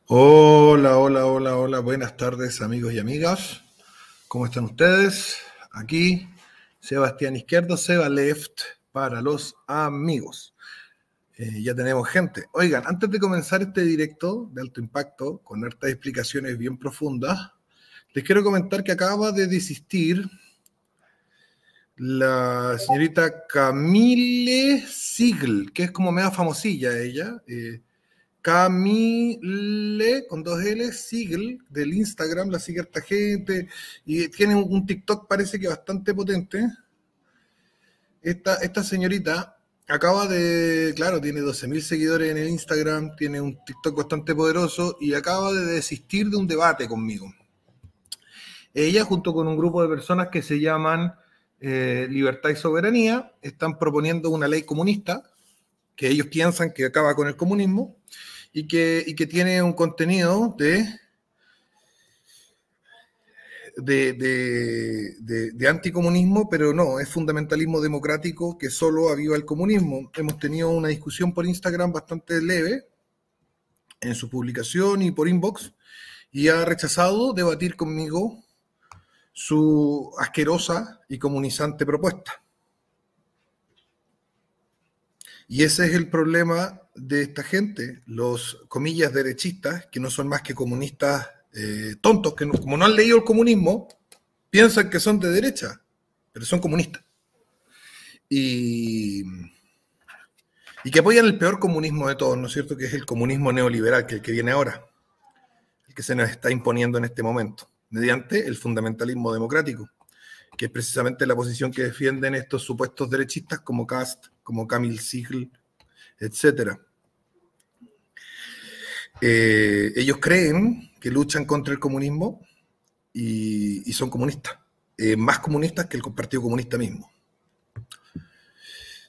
Hola, hola, hola, hola, buenas tardes amigos y amigas. ¿Cómo están ustedes? Aquí, Sebastián Izquierdo, Seba Left para los amigos. Ya tenemos gente. Oigan, antes de comenzar este directo de alto impacto, con hartas explicaciones bien profundas, les quiero comentar que acaba de desistir la señorita Camille Siegel, que es como media famosilla ella. Camille, con dos L, Siegel, del Instagram, la sigue harta gente, y tiene un TikTok parece que bastante potente. Esta señorita acaba de, claro, tiene 12.000 seguidores en el Instagram, tiene un TikTok bastante poderoso y acaba de desistir de un debate conmigo. Ella, junto con un grupo de personas que se llaman Libertad y Soberanía, están proponiendo una ley comunista que ellos piensan que acaba con el comunismo y que tiene un contenido de anticomunismo, pero no, es fundamentalismo democrático que solo aviva el comunismo. Hemos tenido una discusión por Instagram bastante leve en su publicación y por inbox, y ha rechazado debatir conmigo su asquerosa y comunizante propuesta. Y ese es el problema de esta gente, los comillas derechistas, que no son más que comunistas tontos, que no, como no han leído el comunismo, piensan que son de derecha, pero son comunistas. Y, y que apoyan el peor comunismo de todos, ¿no es cierto? Que es el comunismo neoliberal, que el que viene ahora, el que se nos está imponiendo en este momento, mediante el fundamentalismo democrático, que es precisamente la posición que defienden estos supuestos derechistas como Kast, como Camille Siegel, etcétera. Ellos creen que luchan contra el comunismo y son comunistas, más comunistas que el Partido Comunista mismo.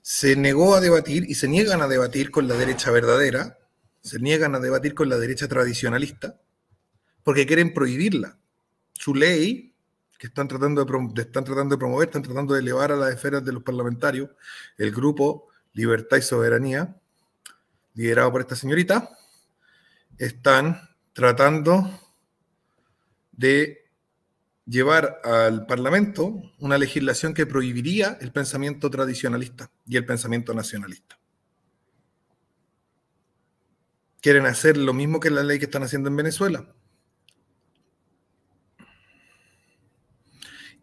Se negó a debatir y se niegan a debatir con la derecha verdadera, se niegan a debatir con la derecha tradicionalista, porque quieren prohibirla. Su ley, que están tratando de promover, están tratando de elevar a las esferas de los parlamentarios, el grupo Libertad y Soberanía, liderado por esta señorita, están tratando de llevar al Parlamento una legislación que prohibiría el pensamiento tradicionalista y el pensamiento nacionalista. Quieren hacer lo mismo que la ley que están haciendo en Venezuela.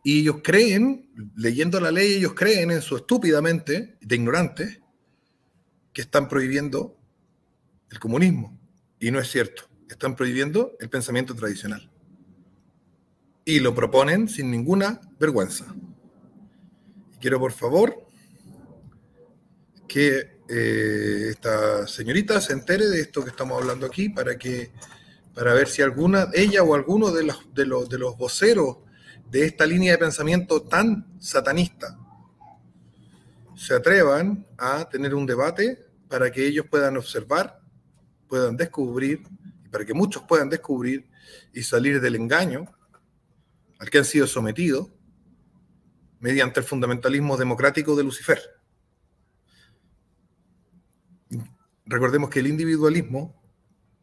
Y ellos creen, leyendo la ley, ellos creen en su estúpidamente, de ignorantes, que están prohibiendo el comunismo. Y no es cierto. Están prohibiendo el pensamiento tradicional. Y lo proponen sin ninguna vergüenza. Y quiero, por favor, que esta señorita se entere de esto que estamos hablando aquí para ver si alguna, ella o alguno de los voceros de esta línea de pensamiento tan satanista se atrevan a tener un debate para que ellos puedan observar, puedan descubrir, y para que muchos puedan descubrir y salir del engaño al que han sido sometidos mediante el fundamentalismo democrático de Lucifer. Recordemos que el individualismo,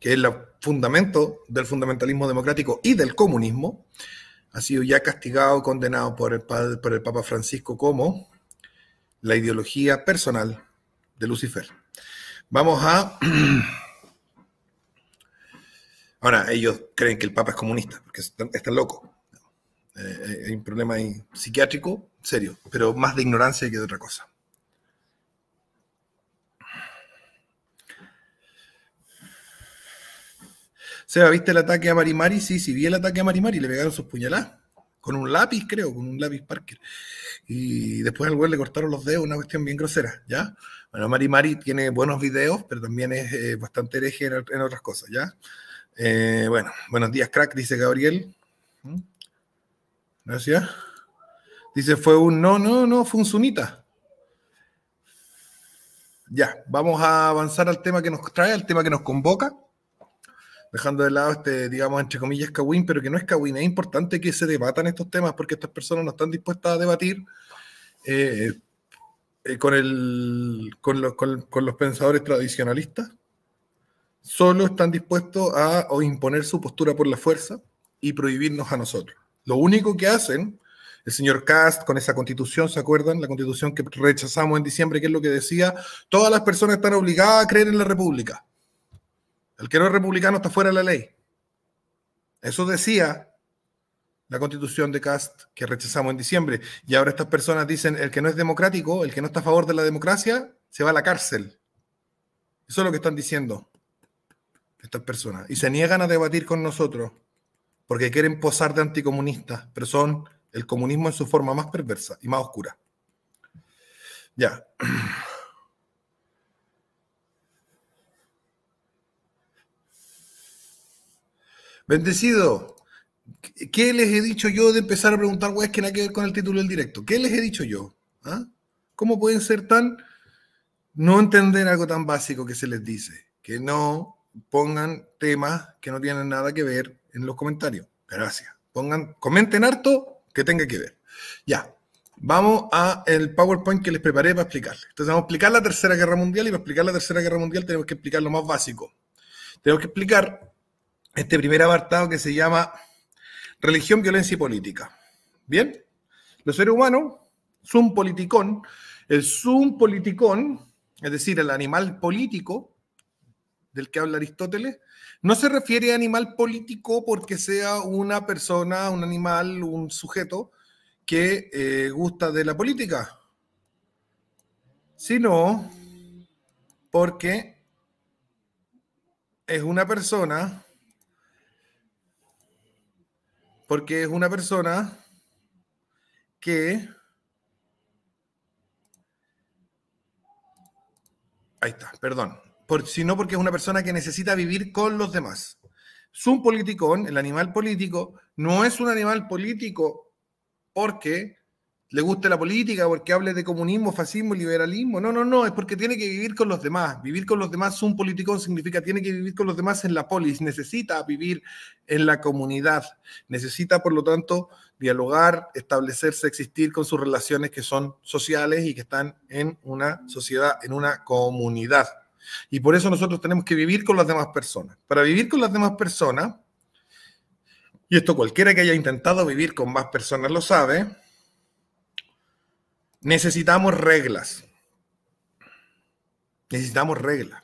que es el fundamento del fundamentalismo democrático y del comunismo, ha sido ya castigado, condenado por el Papa Francisco como la ideología personal de Lucifer. Vamos a... Ahora, ellos creen que el Papa es comunista, porque están locos. Hay un problema ahí psiquiátrico serio, pero más de ignorancia que de otra cosa. Seba, ¿viste el ataque a Marimari? Sí, sí, vi el ataque a Marimari, le pegaron sus puñaladas. Con un lápiz, creo, con un lápiz Parker. Y después al güey le cortaron los dedos, una cuestión bien grosera, ¿ya? Bueno, Marimari tiene buenos videos, pero también es bastante hereje en otras cosas, ¿ya? Bueno, buenos días, crack, dice Gabriel. Gracias. Dice, fue no, fue un sunita. Ya, vamos a avanzar al tema que nos trae, al tema que nos convoca, dejando de lado este, digamos, entre comillas, cagüín, pero que no es cagüín. Es importante que se debatan estos temas porque estas personas no están dispuestas a debatir con los pensadores tradicionalistas, solo están dispuestos a imponer su postura por la fuerza y prohibirnos a nosotros. Lo único que hacen, el señor Kast con esa constitución, ¿se acuerdan? La constitución que rechazamos en diciembre, que es lo que decía, todas las personas están obligadas a creer en la república. El que no es republicano está fuera de la ley. Eso decía la constitución de Kast que rechazamos en diciembre. Y ahora estas personas dicen, el que no es democrático, el que no está a favor de la democracia, se va a la cárcel. Eso es lo que están diciendo estas personas. Y se niegan a debatir con nosotros porque quieren posar de anticomunistas, pero son el comunismo en su forma más perversa y más oscura. Ya. Bendecido. ¿Qué les he dicho yo de empezar a preguntar weas que nada que ver con el título del directo? ¿Qué les he dicho yo? ¿Ah? ¿Cómo pueden ser tan... no entender algo tan básico que se les dice? Que no pongan temas que no tienen nada que ver en los comentarios. Gracias. Comenten harto que tenga que ver. Ya. Vamos a el PowerPoint que les preparé para explicarles. Entonces vamos a explicar la Tercera Guerra Mundial y para explicar la Tercera Guerra Mundial tenemos que explicar lo más básico. Tenemos que explicar este primer apartado que se llama religión, violencia y política. ¿Bien? Los seres humanos son politicón. El sum politicón, es decir, el animal político del que habla Aristóteles, no se refiere a animal político porque sea una persona, un animal, un sujeto que gusta de la política, sino porque es una persona que... Ahí está, perdón. Sino porque es una persona que necesita vivir con los demás. Un politicón, el animal político, no es un animal político porque le guste la política, porque hable de comunismo, fascismo, liberalismo. No, no, no, es porque tiene que vivir con los demás. Vivir con los demás, un politicón significa tiene que vivir con los demás en la polis, necesita vivir en la comunidad, necesita, por lo tanto, dialogar, establecerse, existir con sus relaciones que son sociales y que están en una sociedad, en una comunidad. Y por eso nosotros tenemos que vivir con las demás personas. Para vivir con las demás personas, y esto cualquiera que haya intentado vivir con más personas lo sabe, necesitamos reglas. Necesitamos reglas.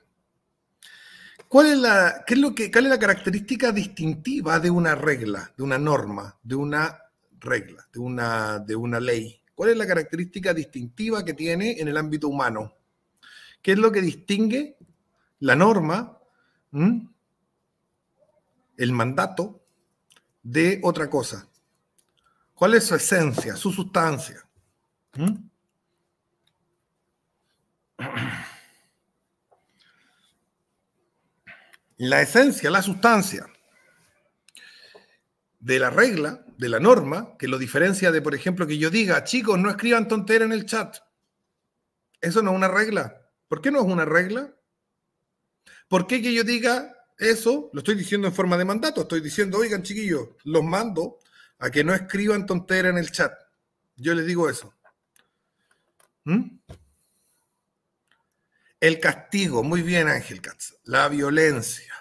¿Cuál es la característica distintiva de una regla, de una norma, de una regla, de una ley? ¿Cuál es la característica distintiva que tiene en el ámbito humano? ¿Qué es lo que distingue la norma, el mandato, de otra cosa? ¿Cuál es su esencia, su sustancia? La esencia, la sustancia de la regla, de la norma, que lo diferencia de, por ejemplo, que yo diga, chicos, no escriban tontera en el chat. Eso no es una regla. ¿Por qué no es una regla? ¿Por qué que yo diga eso? Lo estoy diciendo en forma de mandato. Estoy diciendo, oigan, chiquillos, los mando a que no escriban tontera en el chat. Yo les digo eso. El castigo, muy bien, Ángel Katz. La violencia.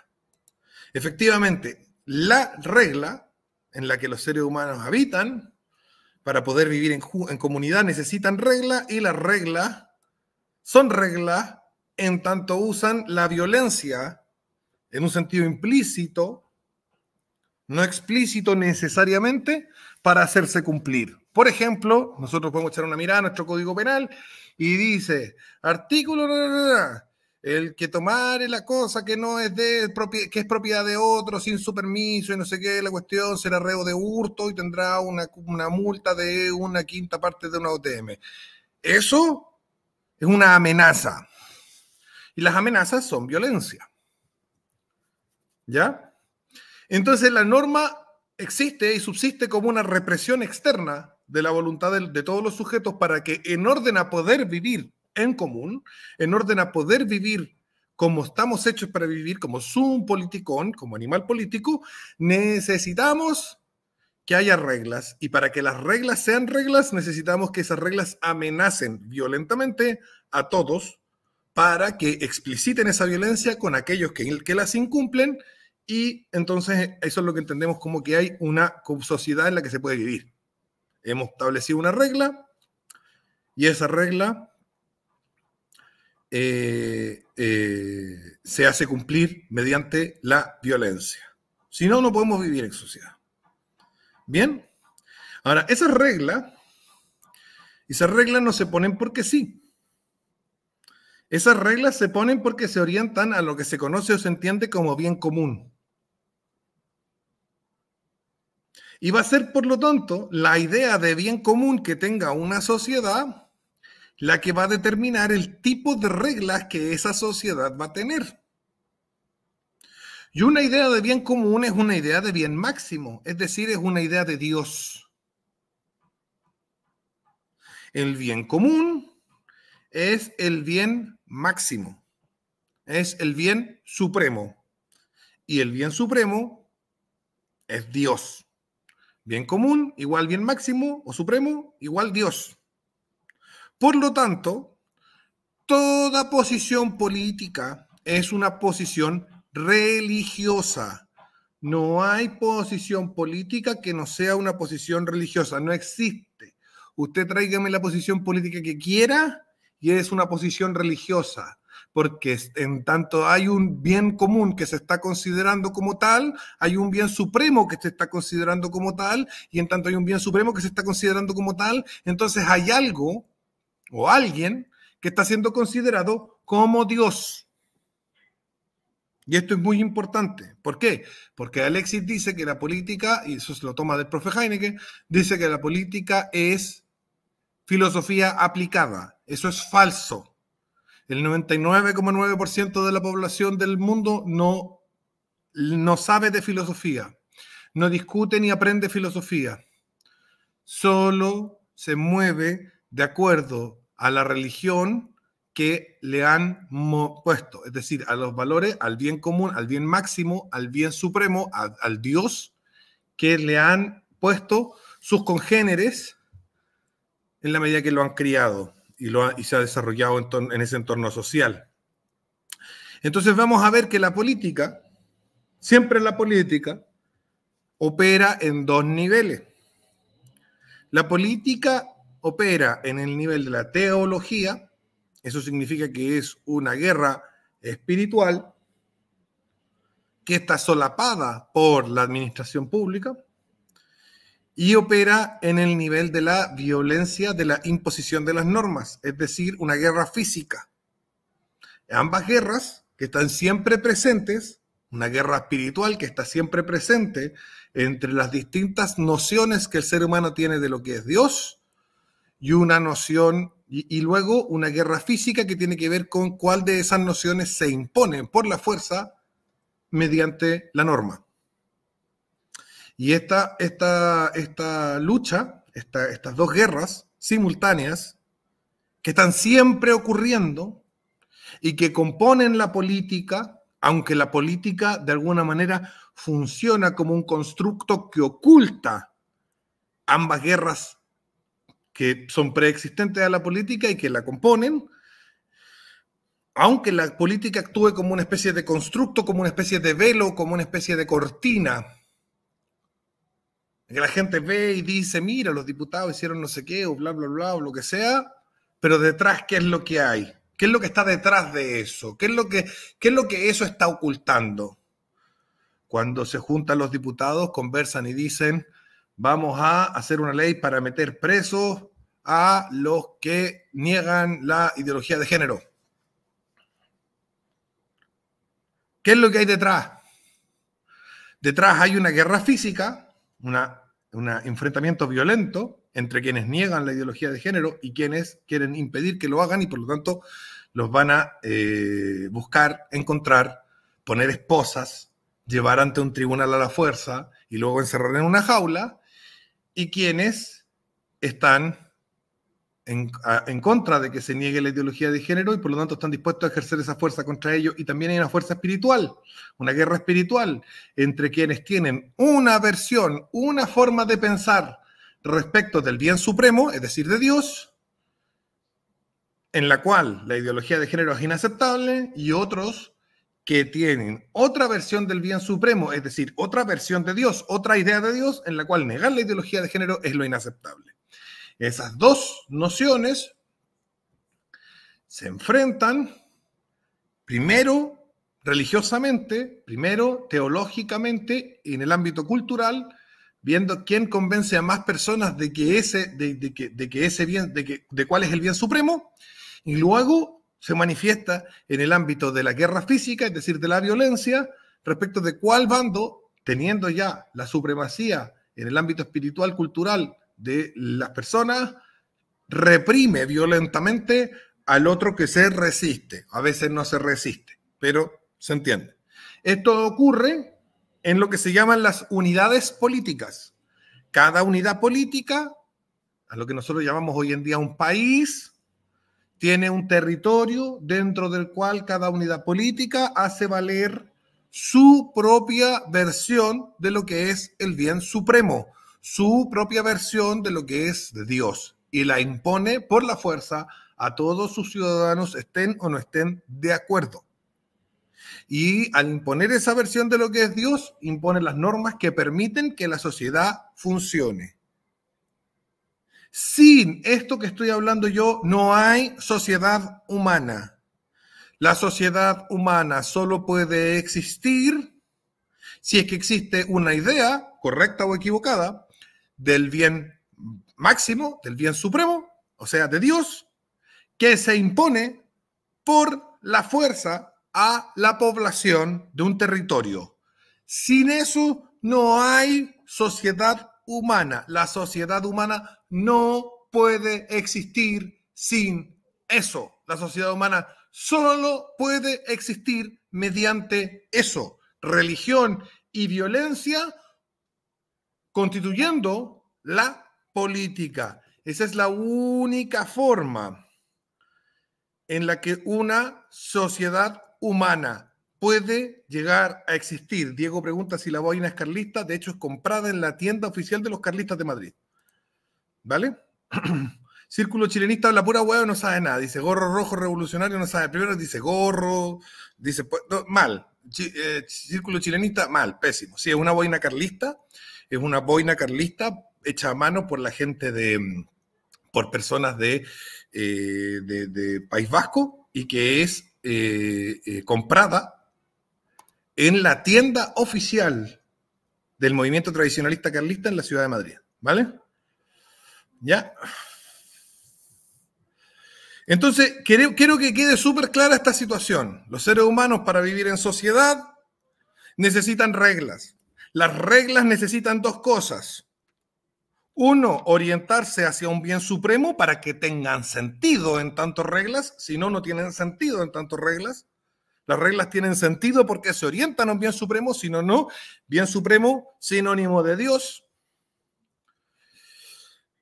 Efectivamente, la regla en la que los seres humanos habitan, para poder vivir en comunidad, necesitan reglas, y las reglas son reglas en tanto usan la violencia en un sentido implícito, no explícito necesariamente, para hacerse cumplir. Por ejemplo, nosotros podemos echar una mirada a nuestro Código Penal y dice, artículo, el que tomare la cosa que no es que es propiedad de otro sin su permiso y no sé qué, la cuestión será reo de hurto y tendrá una multa de 1/5 parte de una OTM. Eso es una amenaza. Y las amenazas son violencia. ¿Ya? Entonces la norma existe y subsiste como una represión externa de la voluntad de todos los sujetos para que, en orden a poder vivir en común, en orden a poder vivir como estamos hechos para vivir, como sum politicón, como animal político, necesitamos que haya reglas, y para que las reglas sean reglas necesitamos que esas reglas amenacen violentamente a todos para que expliciten esa violencia con aquellos que las incumplen, y entonces eso es lo que entendemos como que hay una sociedad en la que se puede vivir. Hemos establecido una regla y esa regla se hace cumplir mediante la violencia. Si no, no podemos vivir en sociedad. Bien, ahora esas reglas no se ponen porque sí. Esas reglas se ponen porque se orientan a lo que se conoce o se entiende como bien común. Y va a ser, por lo tanto, la idea de bien común que tenga una sociedad la que va a determinar el tipo de reglas que esa sociedad va a tener. Y una idea de bien común es una idea de bien máximo, es decir, es una idea de Dios. El bien común es el bien máximo, es el bien supremo. Y el bien supremo es Dios. Bien común igual bien máximo o supremo igual Dios. Por lo tanto, toda posición política es una posición religiosa. No hay posición política que no sea una posición religiosa. No existe. Usted tráigame la posición política que quiera y es una posición religiosa. Porque en tanto hay un bien común que se está considerando como tal, hay un bien supremo que se está considerando como tal, y en tanto hay un bien supremo que se está considerando como tal, entonces hay algo o alguien que está siendo considerado como Dios. Y esto es muy importante. ¿Por qué? Porque Alexis dice que la política, y eso se lo toma del profe Heineken, dice que la política es filosofía aplicada. Eso es falso. El 99,9% de la población del mundo no sabe de filosofía, no discute ni aprende filosofía. Solo se mueve de acuerdo a la religión que le han puesto, es decir, a los valores, al bien común, al bien máximo, al bien supremo, al Dios que le han puesto sus congéneres en la medida que lo han criado y se ha desarrollado en ese entorno social. Entonces vamos a ver que la política, siempre la política, opera en dos niveles. La política opera en el nivel de la teología, eso significa que es una guerra espiritual que está solapada por la administración pública, y opera en el nivel de la violencia, de la imposición de las normas, es decir, una guerra física. Ambas guerras que están siempre presentes, una guerra espiritual que está siempre presente entre las distintas nociones que el ser humano tiene de lo que es Dios, y una noción, y luego una guerra física que tiene que ver con cuál de esas nociones se imponen por la fuerza mediante la norma. Y esta lucha, estas dos guerras simultáneas, que están siempre ocurriendo y que componen la política, aunque la política de alguna manera funciona como un constructo que oculta ambas guerras que son preexistentes a la política y que la componen, aunque la política actúe como una especie de constructo, como una especie de velo, como una especie de cortina, que la gente ve y dice, mira, los diputados hicieron no sé qué, o bla, bla, bla, o lo que sea, pero detrás, ¿qué es lo que hay? ¿Qué es lo que está detrás de eso? ¿Qué es lo que eso está ocultando? Cuando se juntan los diputados, conversan y dicen, vamos a hacer una ley para meter presos a los que niegan la ideología de género. ¿Qué es lo que hay detrás? Detrás hay una guerra física, un enfrentamiento violento entre quienes niegan la ideología de género y quienes quieren impedir que lo hagan, y por lo tanto los van a buscar, encontrar, poner esposas, llevar ante un tribunal a la fuerza y luego encerrar en una jaula, y quienes están en contra de que se niegue la ideología de género y por lo tanto están dispuestos a ejercer esa fuerza contra ellos. Y también hay una fuerza espiritual, una guerra espiritual entre quienes tienen una versión, una forma de pensar respecto del bien supremo, es decir, de Dios, en la cual la ideología de género es inaceptable, y otros que tienen otra versión del bien supremo, es decir, otra versión de Dios, otra idea de Dios, en la cual negar la ideología de género es lo inaceptable. Esas dos nociones se enfrentan primero religiosamente, primero teológicamente, en el ámbito cultural, viendo quién convence a más personas de cuál es el bien supremo, y luego se manifiesta en el ámbito de la guerra física, es decir, de la violencia, respecto de cuál bando, teniendo ya la supremacía en el ámbito espiritual, cultural de las personas, reprime violentamente al otro que se resiste. A veces no se resiste, pero se entiende. Esto ocurre en lo que se llaman las unidades políticas. Cada unidad política, a lo que nosotros llamamos hoy en día un país, tiene un territorio dentro del cual cada unidad política hace valer su propia versión de lo que es el bien supremo, su propia versión de lo que es de Dios, y la impone por la fuerza a todos sus ciudadanos, estén o no estén de acuerdo. Y al imponer esa versión de lo que es Dios, impone las normas que permiten que la sociedad funcione. Sin esto que estoy hablando yo, no hay sociedad humana. La sociedad humana solo puede existir si es que existe una idea, correcta o equivocada, del bien máximo, del bien supremo, o sea, de Dios, que se impone por la fuerza a la población de un territorio. Sin eso no hay sociedad humana. La sociedad humana no puede existir sin eso. La sociedad humana solo puede existir mediante eso, religión y violencia, constituyendo la política. Esa es la única forma en la que una sociedad humana puede llegar a existir. Diego pregunta si la boina es carlista. De hecho, es comprada en la tienda oficial de los carlistas de Madrid. ¿Vale? Círculo chilenista, la pura hueá, no sabe nada. Dice gorro rojo revolucionario, no sabe. Primero dice gorro, dice no, mal. Círculo chilenista, mal, pésimo. Sí, es una boina carlista. Es una boina carlista hecha a mano por la gente por personas de País Vasco, y que es comprada en la tienda oficial del movimiento tradicionalista carlista en la ciudad de Madrid. ¿Vale? ¿Ya? Entonces, quiero que quede súper clara esta situación. Los seres humanos, para vivir en sociedad, necesitan reglas. Las reglas necesitan dos cosas. Uno, orientarse hacia un bien supremo para que tengan sentido en tantas reglas. Si no, no tienen sentido en tantas reglas. Las reglas tienen sentido porque se orientan a un bien supremo, si no, no. Bien supremo, sinónimo de Dios.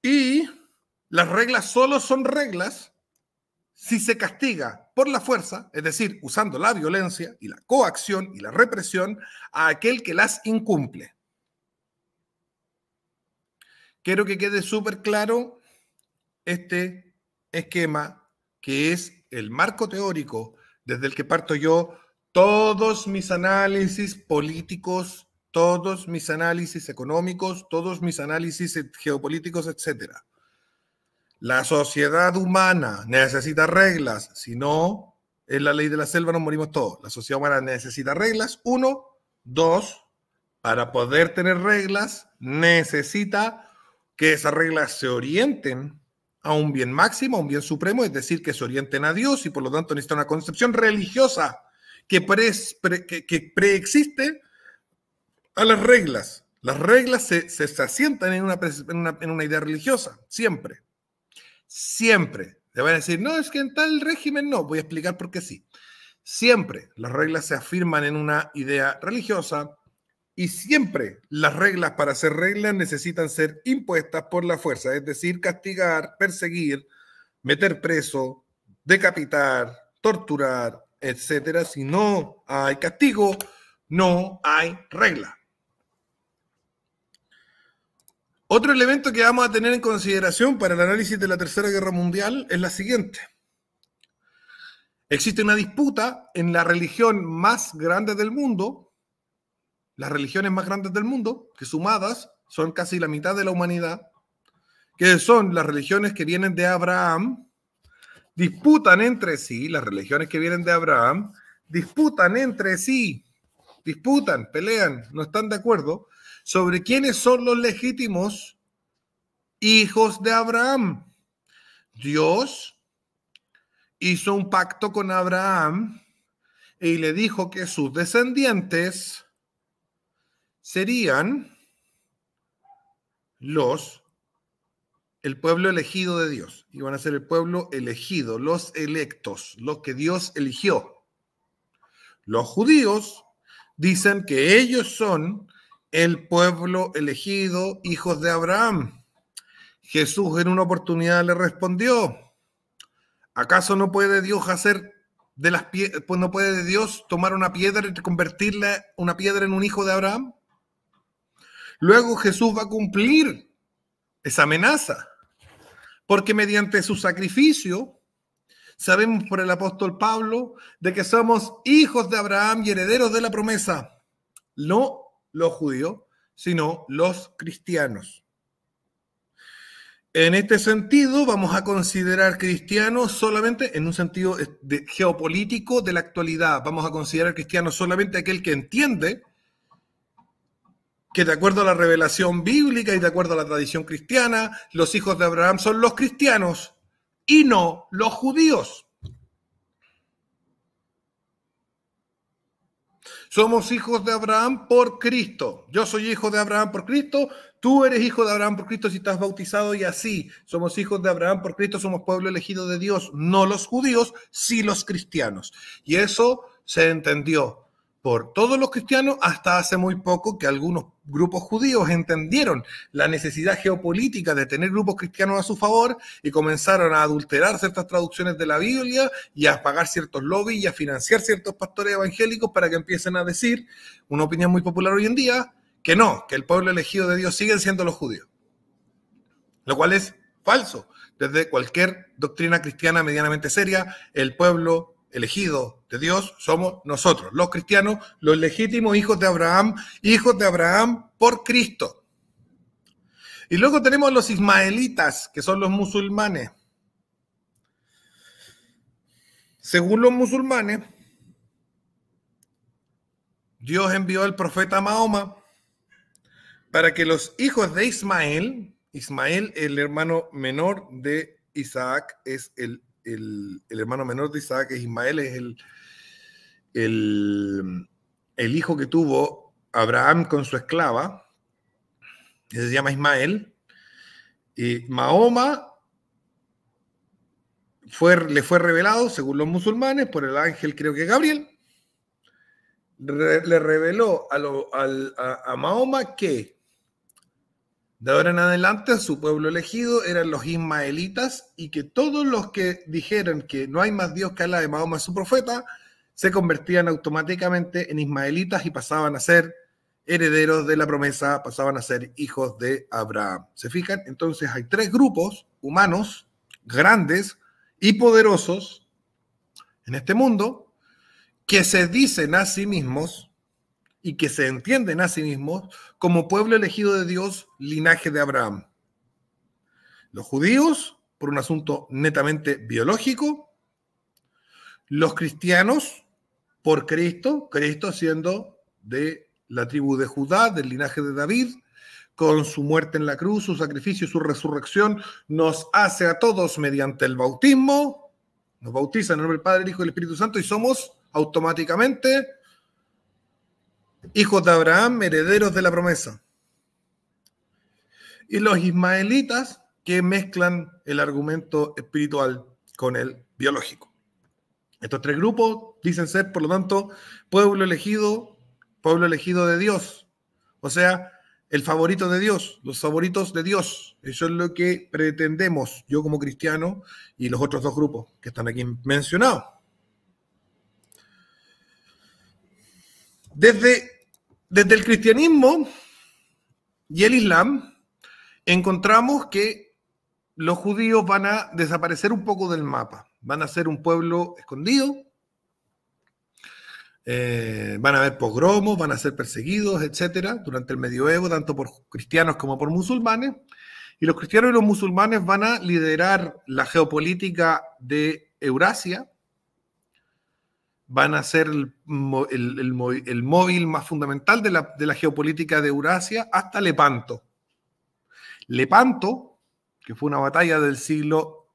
Y las reglas solo son reglas si se castiga por la fuerza, es decir, usando la violencia y la coacción y la represión a aquel que las incumple. Quiero que quede súper claro este esquema, que es el marco teórico desde el que parto yo todos mis análisis políticos, todos mis análisis económicos, todos mis análisis geopolíticos, etc. La sociedad humana necesita reglas, si no, es la ley de la selva, nos morimos todos. La sociedad humana necesita reglas, 1. 2, para poder tener reglas, necesita que esas reglas se orienten a un bien máximo, a un bien supremo, es decir, que se orienten a Dios, y por lo tanto necesita una concepción religiosa que preexiste a las reglas. Las reglas se asientan en una idea religiosa, siempre. Siempre. Te van a decir, no, es que en tal régimen no. Voy a explicar por qué sí. Siempre las reglas se afirman en una idea religiosa, y siempre las reglas, para ser reglas, necesitan ser impuestas por la fuerza, es decir, castigar, perseguir, meter preso, decapitar, torturar, etcétera. Si no hay castigo, no hay regla. Otro elemento que vamos a tener en consideración para el análisis de la Tercera Guerra Mundial es la siguiente. Existe una disputa en la religión más grande del mundo, las religiones más grandes del mundo, que sumadas son casi la mitad de la humanidad, que son las religiones que vienen de Abraham, disputan entre sí, las religiones que vienen de Abraham, disputan entre sí, disputan, pelean, no están de acuerdo sobre quiénes son los legítimos hijos de Abraham. Dios hizo un pacto con Abraham y le dijo que sus descendientes serían el pueblo elegido de Dios. Iban a ser el pueblo elegido, los electos, los que Dios eligió. Los judíos dicen que ellos son el pueblo elegido, hijos de Abraham. Jesús en una oportunidad le respondió: ¿acaso no puede Dios hacer de las piedras, pues no puede Dios tomar una piedra y convertirla una piedra en un hijo de Abraham? Luego Jesús va a cumplir esa amenaza, porque mediante su sacrificio sabemos por el apóstol Pablo de que somos hijos de Abraham y herederos de la promesa, no los judíos, sino los cristianos. En este sentido, vamos a considerar cristianos solamente en un sentido geopolítico de la actualidad. Vamos a considerar cristiano solamente aquel que entiende que de acuerdo a la revelación bíblica y de acuerdo a la tradición cristiana, los hijos de Abraham son los cristianos y no los judíos. Somos hijos de Abraham por Cristo. Yo soy hijo de Abraham por Cristo. Tú eres hijo de Abraham por Cristo si estás bautizado, y así. Somos hijos de Abraham por Cristo, somos pueblo elegido de Dios. No los judíos, sí los cristianos. Y eso se entendió por todos los cristianos hasta hace muy poco, que algunos grupos judíos entendieron la necesidad geopolítica de tener grupos cristianos a su favor y comenzaron a adulterar ciertas traducciones de la Biblia y a pagar ciertos lobbies y a financiar ciertos pastores evangélicos para que empiecen a decir, una opinión muy popular hoy en día, que no, que el pueblo elegido de Dios siguen siendo los judíos. Lo cual es falso. Desde cualquier doctrina cristiana medianamente seria, el pueblo elegido de Dios somos nosotros, los cristianos, los legítimos hijos de Abraham por Cristo. Y luego tenemos los ismaelitas, que son los musulmanes. Según los musulmanes, Dios envió al profeta Mahoma para que los hijos de Ismael, el hermano menor de Isaac, es el hermano menor de Isaac, es Ismael, es el hijo que tuvo Abraham con su esclava, que se llama Ismael. Y Mahoma le fue revelado, según los musulmanes, por el ángel, creo que Gabriel, le reveló a Mahoma que de ahora en adelante su pueblo elegido eran los ismaelitas, y que todos los que dijeron que no hay más Dios que Alá y Mahoma es su profeta, se convertían automáticamente en ismaelitas y pasaban a ser herederos de la promesa, pasaban a ser hijos de Abraham. ¿Se fijan? Entonces hay tres grupos humanos grandes y poderosos en este mundo que se dicen a sí mismos y que se entienden a sí mismos como pueblo elegido de Dios, linaje de Abraham. Los judíos, por un asunto netamente biológico; los cristianos, por Cristo, Cristo siendo de la tribu de Judá, del linaje de David, con su muerte en la cruz, su sacrificio, su resurrección, nos hace a todos mediante el bautismo, nos bautiza en el nombre del Padre, el Hijo y el Espíritu Santo, y somos automáticamente hijos de Abraham, herederos de la promesa. Y los ismaelitas, que mezclan el argumento espiritual con el biológico. Estos tres grupos dicen ser, por lo tanto, pueblo elegido de Dios. O sea, el favorito de Dios, los favoritos de Dios. Eso es lo que pretendemos, yo como cristiano y los otros dos grupos que están aquí mencionados. Desde el cristianismo y el islam encontramos que los judíos van a desaparecer un poco del mapa. van a ser un pueblo escondido, van a haber pogromos, van a ser perseguidos, etcétera, durante el medioevo, tanto por cristianos como por musulmanes. Y los cristianos y los musulmanes van a liderar la geopolítica de Eurasia, van a ser el móvil más fundamental de la geopolítica de Eurasia hasta Lepanto. Lepanto, que fue una batalla del siglo,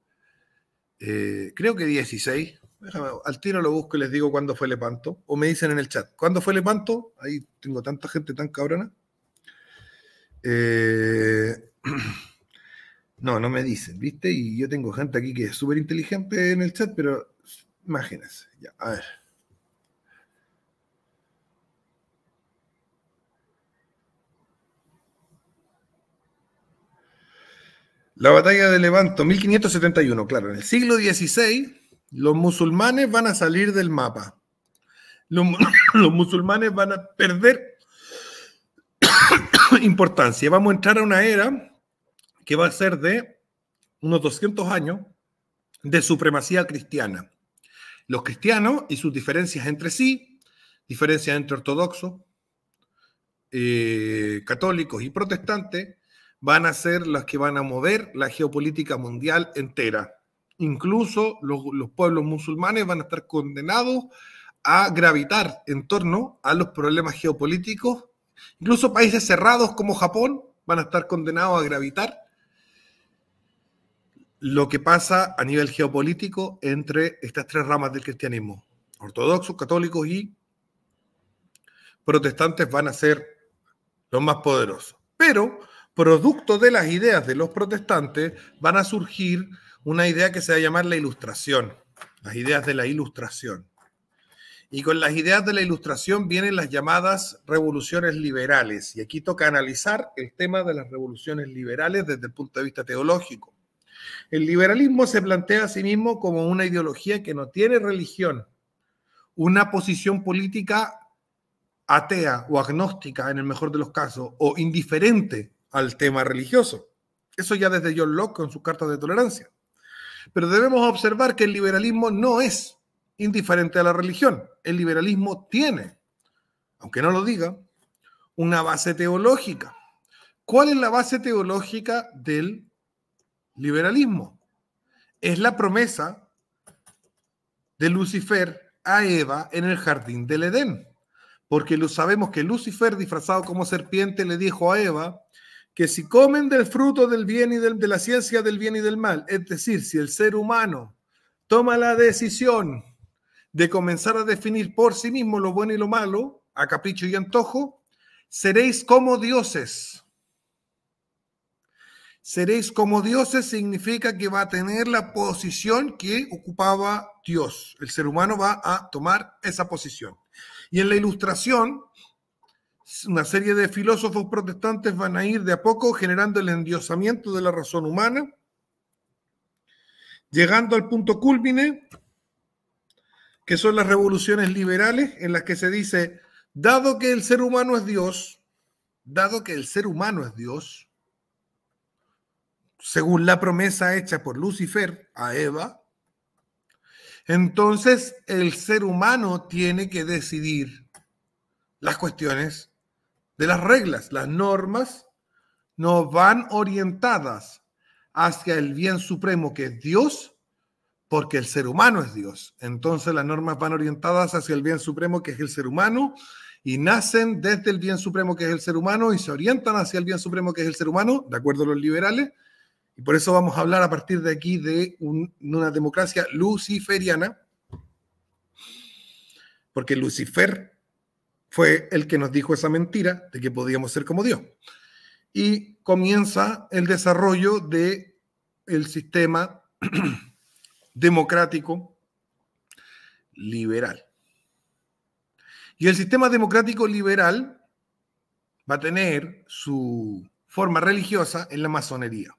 creo que 16. Déjame, al tiro lo busco y les digo cuándo fue Lepanto. O me dicen en el chat, ¿cuándo fue Lepanto? Ahí tengo tanta gente tan cabrona. No me dicen, ¿viste? Y yo tengo gente aquí que es súper inteligente en el chat, pero imagínense. Ya, a ver. La batalla de Lepanto, 1571, claro. En el siglo XVI, los musulmanes van a salir del mapa. Los musulmanes van a perder importancia. Vamos a entrar a una era que va a ser de unos 200 años de supremacía cristiana. Los cristianos y sus diferencias entre sí, diferencias entre ortodoxos, católicos y protestantes, van a ser las que van a mover la geopolítica mundial entera. Incluso los pueblos musulmanes van a estar condenados a gravitar en torno a los problemas geopolíticos. Incluso países cerrados como Japón van a estar condenados a gravitar lo que pasa a nivel geopolítico entre estas tres ramas del cristianismo. Ortodoxos, católicos y protestantes van a ser los más poderosos. Pero, producto de las ideas de los protestantes, van a surgir una idea que se va a llamar la Ilustración, las ideas de la Ilustración. Y con las ideas de la Ilustración vienen las llamadas revoluciones liberales. Y aquí toca analizar el tema de las revoluciones liberales desde el punto de vista teológico. El liberalismo se plantea a sí mismo como una ideología que no tiene religión, una posición política atea o agnóstica en el mejor de los casos, o indiferente al tema religioso. Eso ya desde John Locke con sus cartas de tolerancia. Pero debemos observar que el liberalismo no es indiferente a la religión. El liberalismo tiene, aunque no lo diga, una base teológica. ¿Cuál es la base teológica del liberalismo? Es la promesa de Lucifer a Eva en el jardín del Edén. Porque sabemos que Lucifer, disfrazado como serpiente, le dijo a Eva que si comen del fruto del bien y de la ciencia del bien y del mal, es decir, si el ser humano toma la decisión de comenzar a definir por sí mismo lo bueno y lo malo, a capricho y antojo, seréis como dioses. Seréis como dioses significa que va a tener la posición que ocupaba Dios. El ser humano va a tomar esa posición. Y en la Ilustración, una serie de filósofos protestantes van a ir de a poco generando el endiosamiento de la razón humana, llegando al punto cúlmine, que son las revoluciones liberales, en las que se dice, dado que el ser humano es Dios, según la promesa hecha por Lucifer a Eva, entonces el ser humano tiene que decidir las cuestiones de las reglas. Las normas nos van orientadas hacia el bien supremo que es Dios, porque el ser humano es Dios. Entonces las normas van orientadas hacia el bien supremo que es el ser humano y nacen desde el bien supremo que es el ser humano y se orientan hacia el bien supremo que es el ser humano, de acuerdo a los liberales. Y por eso vamos a hablar a partir de aquí de una democracia luciferiana, porque Lucifer fue el que nos dijo esa mentira de que podíamos ser como Dios. Y comienza el desarrollo del sistema democrático liberal. Y el sistema democrático liberal va a tener su forma religiosa en la masonería.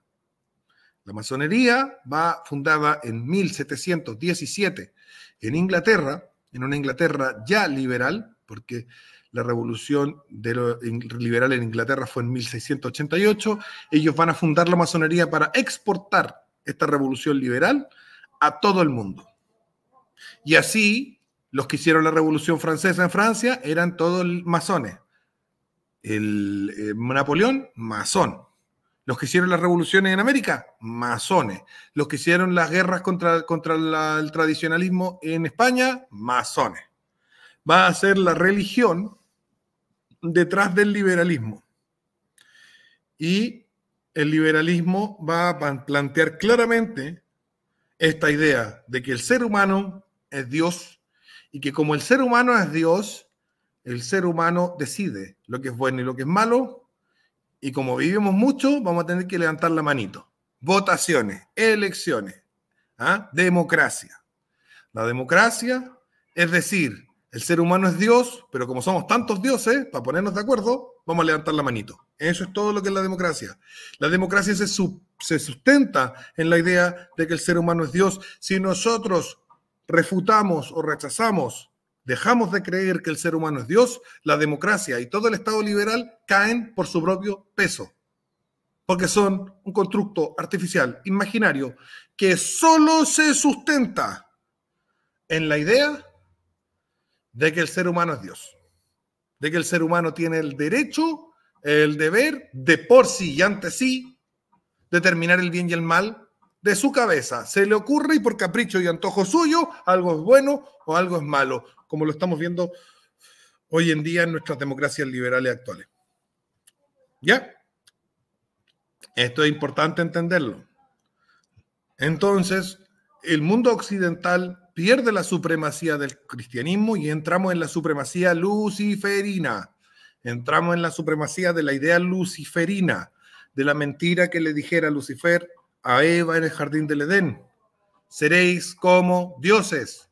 La masonería va fundada en 1717 en Inglaterra, en una Inglaterra ya liberal, porque la revolución liberal en Inglaterra fue en 1688. Ellos van a fundar la masonería para exportar esta revolución liberal a todo el mundo. Y así, los que hicieron la Revolución Francesa en Francia eran todos masones. Napoleón, masón. Los que hicieron las revoluciones en América, masones. Los que hicieron las guerras contra el tradicionalismo en España, masones. Va a ser la religión detrás del liberalismo. Y el liberalismo va a plantear claramente esta idea de que el ser humano es Dios y que como el ser humano es Dios, el ser humano decide lo que es bueno y lo que es malo, y como vivimos mucho, vamos a tener que levantar la manito. Votaciones, elecciones, democracia. La democracia es decir, el ser humano es Dios, pero como somos tantos dioses, para ponernos de acuerdo, vamos a levantar la manito. Eso es todo lo que es la democracia. La democracia se sustenta en la idea de que el ser humano es Dios. Si nosotros refutamos o rechazamos, dejamos de creer que el ser humano es Dios, la democracia y todo el Estado liberal caen por su propio peso, porque son un constructo artificial, imaginario, que solo se sustenta en la idea de que el ser humano es Dios, de que el ser humano tiene el derecho, el deber de por sí y ante sí determinar el bien y el mal de su cabeza. Se le ocurre y por capricho y antojo suyo, algo es bueno o algo es malo, como lo estamos viendo hoy en día en nuestras democracias liberales actuales. ¿Ya? Esto es importante entenderlo. Entonces, el mundo occidental pierde la supremacía del cristianismo y entramos en la supremacía luciferina. Entramos en la supremacía de la idea luciferina, de la mentira que le dijera Lucifer a Eva en el jardín del Edén. Seréis como dioses.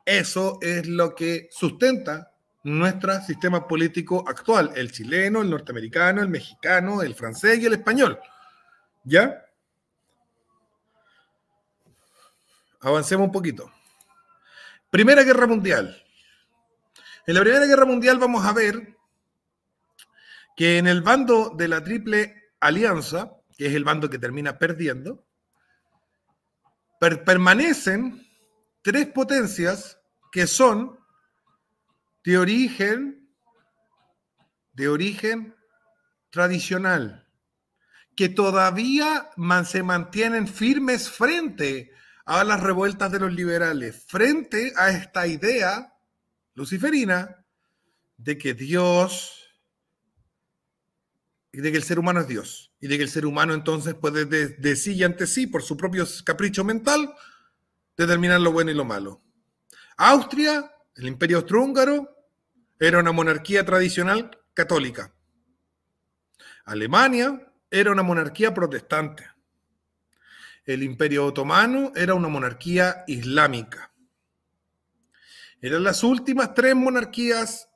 Eso es lo que sustenta nuestro sistema político actual, el chileno, el norteamericano, el mexicano, el francés y el español. ¿Ya? Avancemos un poquito. Primera Guerra Mundial. En la Primera Guerra Mundial vamos a ver que en el bando de la Triple Alianza, que es el bando que termina perdiendo, permanecen tres potencias que son de origen tradicional, que todavía se mantienen firmes frente a las revueltas de los liberales, frente a esta idea luciferina de que Dios, de que el ser humano es Dios, y de que el ser humano entonces puede de sí y ante sí, por su propio capricho mental, determinar lo bueno y lo malo. Austria, el Imperio Austrohúngaro, era una monarquía tradicional católica. Alemania era una monarquía protestante. El Imperio Otomano era una monarquía islámica. Eran las últimas tres monarquías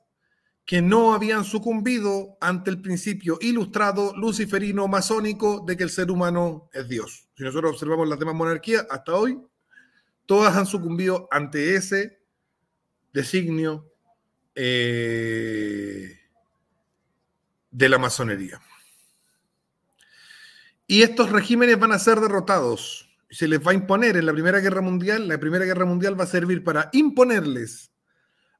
que no habían sucumbido ante el principio ilustrado, luciferino, masónico de que el ser humano es Dios. Si nosotros observamos las demás monarquías, hasta hoy, todas han sucumbido ante ese designio de la masonería. Y estos regímenes van a ser derrotados. Se les va a imponer en la Primera Guerra Mundial. La Primera Guerra Mundial va a servir para imponerles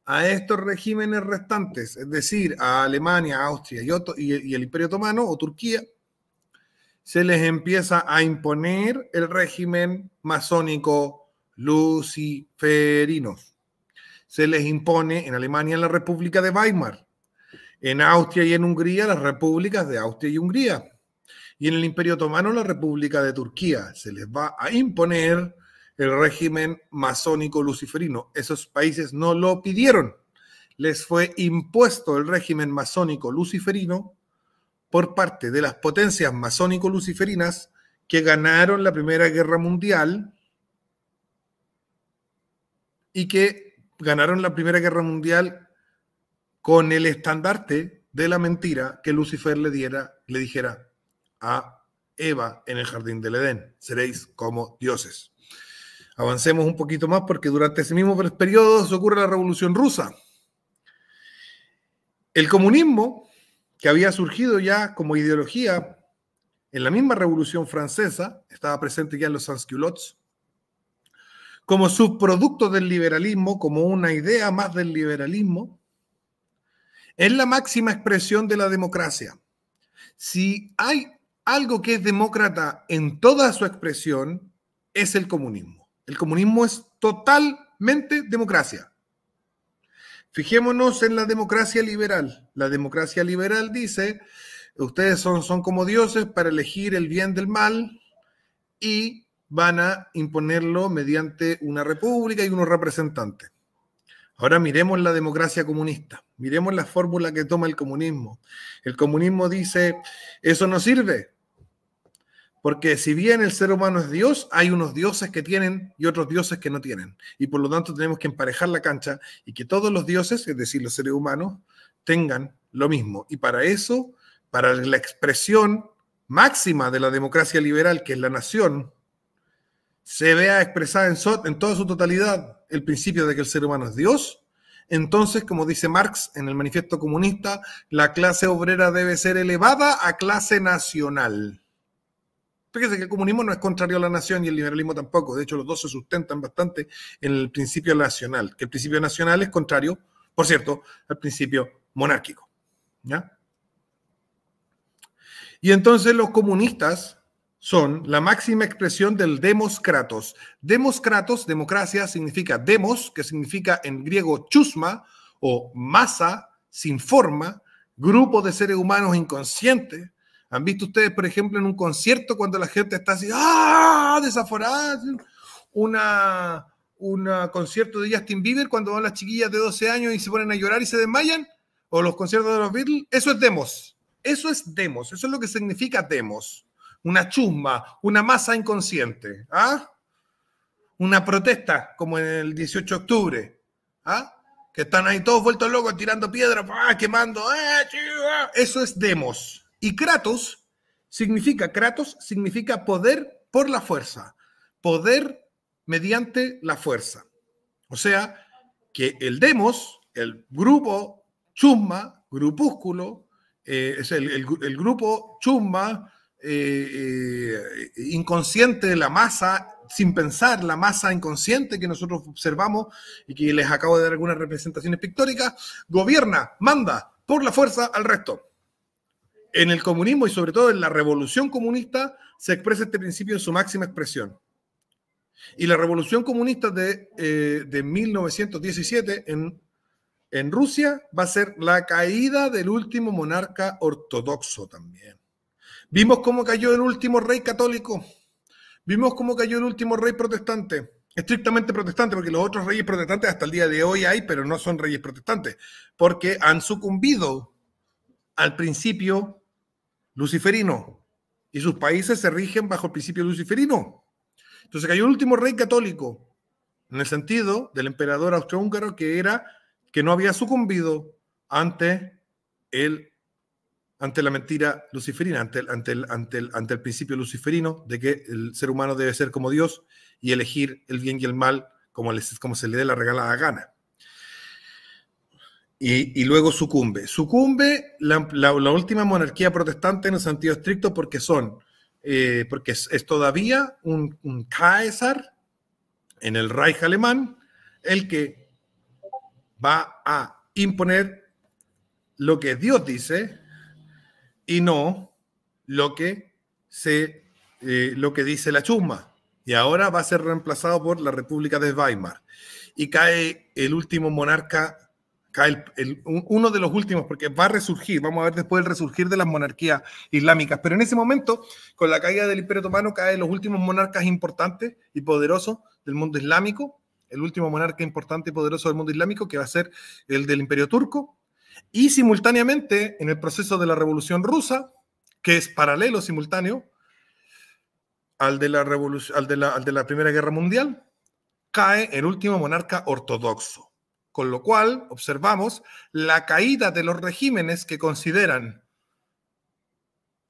a estos regímenes restantes, es decir, a Alemania, Austria y el Imperio Otomano o Turquía, se les empieza a imponer el régimen masónico luciferino. Se les impone en Alemania la República de Weimar, en Austria y en Hungría las repúblicas de Austria y Hungría, y en el Imperio Otomano la República de Turquía. Se les va a imponer el régimen masónico luciferino. Esos países no lo pidieron. Les fue impuesto el régimen masónico luciferino por parte de las potencias masónico-luciferinas que ganaron la Primera Guerra Mundial y que ganaron la Primera Guerra Mundial con el estandarte de la mentira que Lucifer le dijera a Eva en el jardín del Edén: seréis como dioses. Avancemos un poquito más porque durante ese mismo periodo se ocurre la Revolución Rusa. El comunismo, que había surgido ya como ideología en la misma Revolución Francesa, estaba presente ya en los sans-culottes, como subproducto del liberalismo, como una idea más del liberalismo, es la máxima expresión de la democracia. Si hay algo que es demócrata en toda su expresión, es el comunismo. El comunismo es totalmente democracia. Fijémonos en la democracia liberal. La democracia liberal dice, ustedes son como dioses para elegir el bien del mal y van a imponerlo mediante una república y unos representantes. Ahora miremos la democracia comunista, miremos la fórmula que toma el comunismo. El comunismo dice, eso no sirve, porque si bien el ser humano es Dios, hay unos dioses que tienen y otros dioses que no tienen. Y por lo tanto tenemos que emparejar la cancha y que todos los dioses, es decir, los seres humanos, tengan lo mismo. Y para eso, para la expresión máxima de la democracia liberal, que es la nación, se vea expresada en toda su totalidad el principio de que el ser humano es Dios, entonces, como dice Marx en el Manifiesto Comunista, la clase obrera debe ser elevada a clase nacional. Fíjese que el comunismo no es contrario a la nación y el liberalismo tampoco. De hecho, los dos se sustentan bastante en el principio nacional, que el principio nacional es contrario, por cierto, al principio monárquico. ¿Ya? Y entonces los comunistas son la máxima expresión del demos kratos. Demos kratos, democracia, significa demos, que significa en griego chusma, o masa sin forma, grupo de seres humanos inconscientes. ¿Han visto ustedes, por ejemplo, en un concierto cuando la gente está así, ¡ah!, desaforada? Un concierto de Justin Bieber cuando van las chiquillas de 12 años y se ponen a llorar y se desmayan, o los conciertos de los Beatles, eso es demos. Eso es demos, eso es lo que significa demos. Una chusma, una masa inconsciente, ¿ah? Una protesta, como en el 18 de octubre, ¿ah? Que están ahí todos vueltos locos, tirando piedras, ¡ah!, quemando, eso es demos. Y kratos significa poder por la fuerza, poder mediante la fuerza. O sea, que el demos, el grupo chusma, grupúsculo, es el grupo chusma, inconsciente de la masa, sin pensar, la masa inconsciente que nosotros observamos y que les acabo de dar algunas representaciones pictóricas, gobierna, manda por la fuerza al resto. En el comunismo y sobre todo en la revolución comunista se expresa este principio en su máxima expresión. Y la revolución comunista de 1917 en Rusia va a ser la caída del último monarca ortodoxo también. Vimos cómo cayó el último rey católico. Vimos cómo cayó el último rey protestante. Estrictamente protestante, porque los otros reyes protestantes hasta el día de hoy hay, pero no son reyes protestantes, porque han sucumbido al principio luciferino. Y sus países se rigen bajo el principio luciferino. Entonces cayó el último rey católico, en el sentido del emperador austrohúngaro que no había sucumbido ante la mentira luciferina, ante el principio luciferino de que el ser humano debe ser como Dios y elegir el bien y el mal como se le dé la regalada gana. Y luego sucumbe. Sucumbe la última monarquía protestante en el sentido estricto porque es todavía un Kaiser en el Reich alemán el que va a imponer lo que Dios dice y no lo que dice la chusma. Y ahora va a ser reemplazado por la República de Weimar. Y cae el último monarca, uno de los últimos, porque va a resurgir, vamos a ver después el resurgir de las monarquías islámicas, pero en ese momento, con la caída del Imperio Otomano, caen los últimos monarcas importantes y poderosos del mundo islámico, el último monarca importante y poderoso del mundo islámico, que va a ser el del Imperio Turco, y simultáneamente, en el proceso de la Revolución Rusa, que es paralelo, simultáneo, al de la Primera Guerra Mundial, cae el último monarca ortodoxo. Con lo cual, observamos la caída de los regímenes que consideran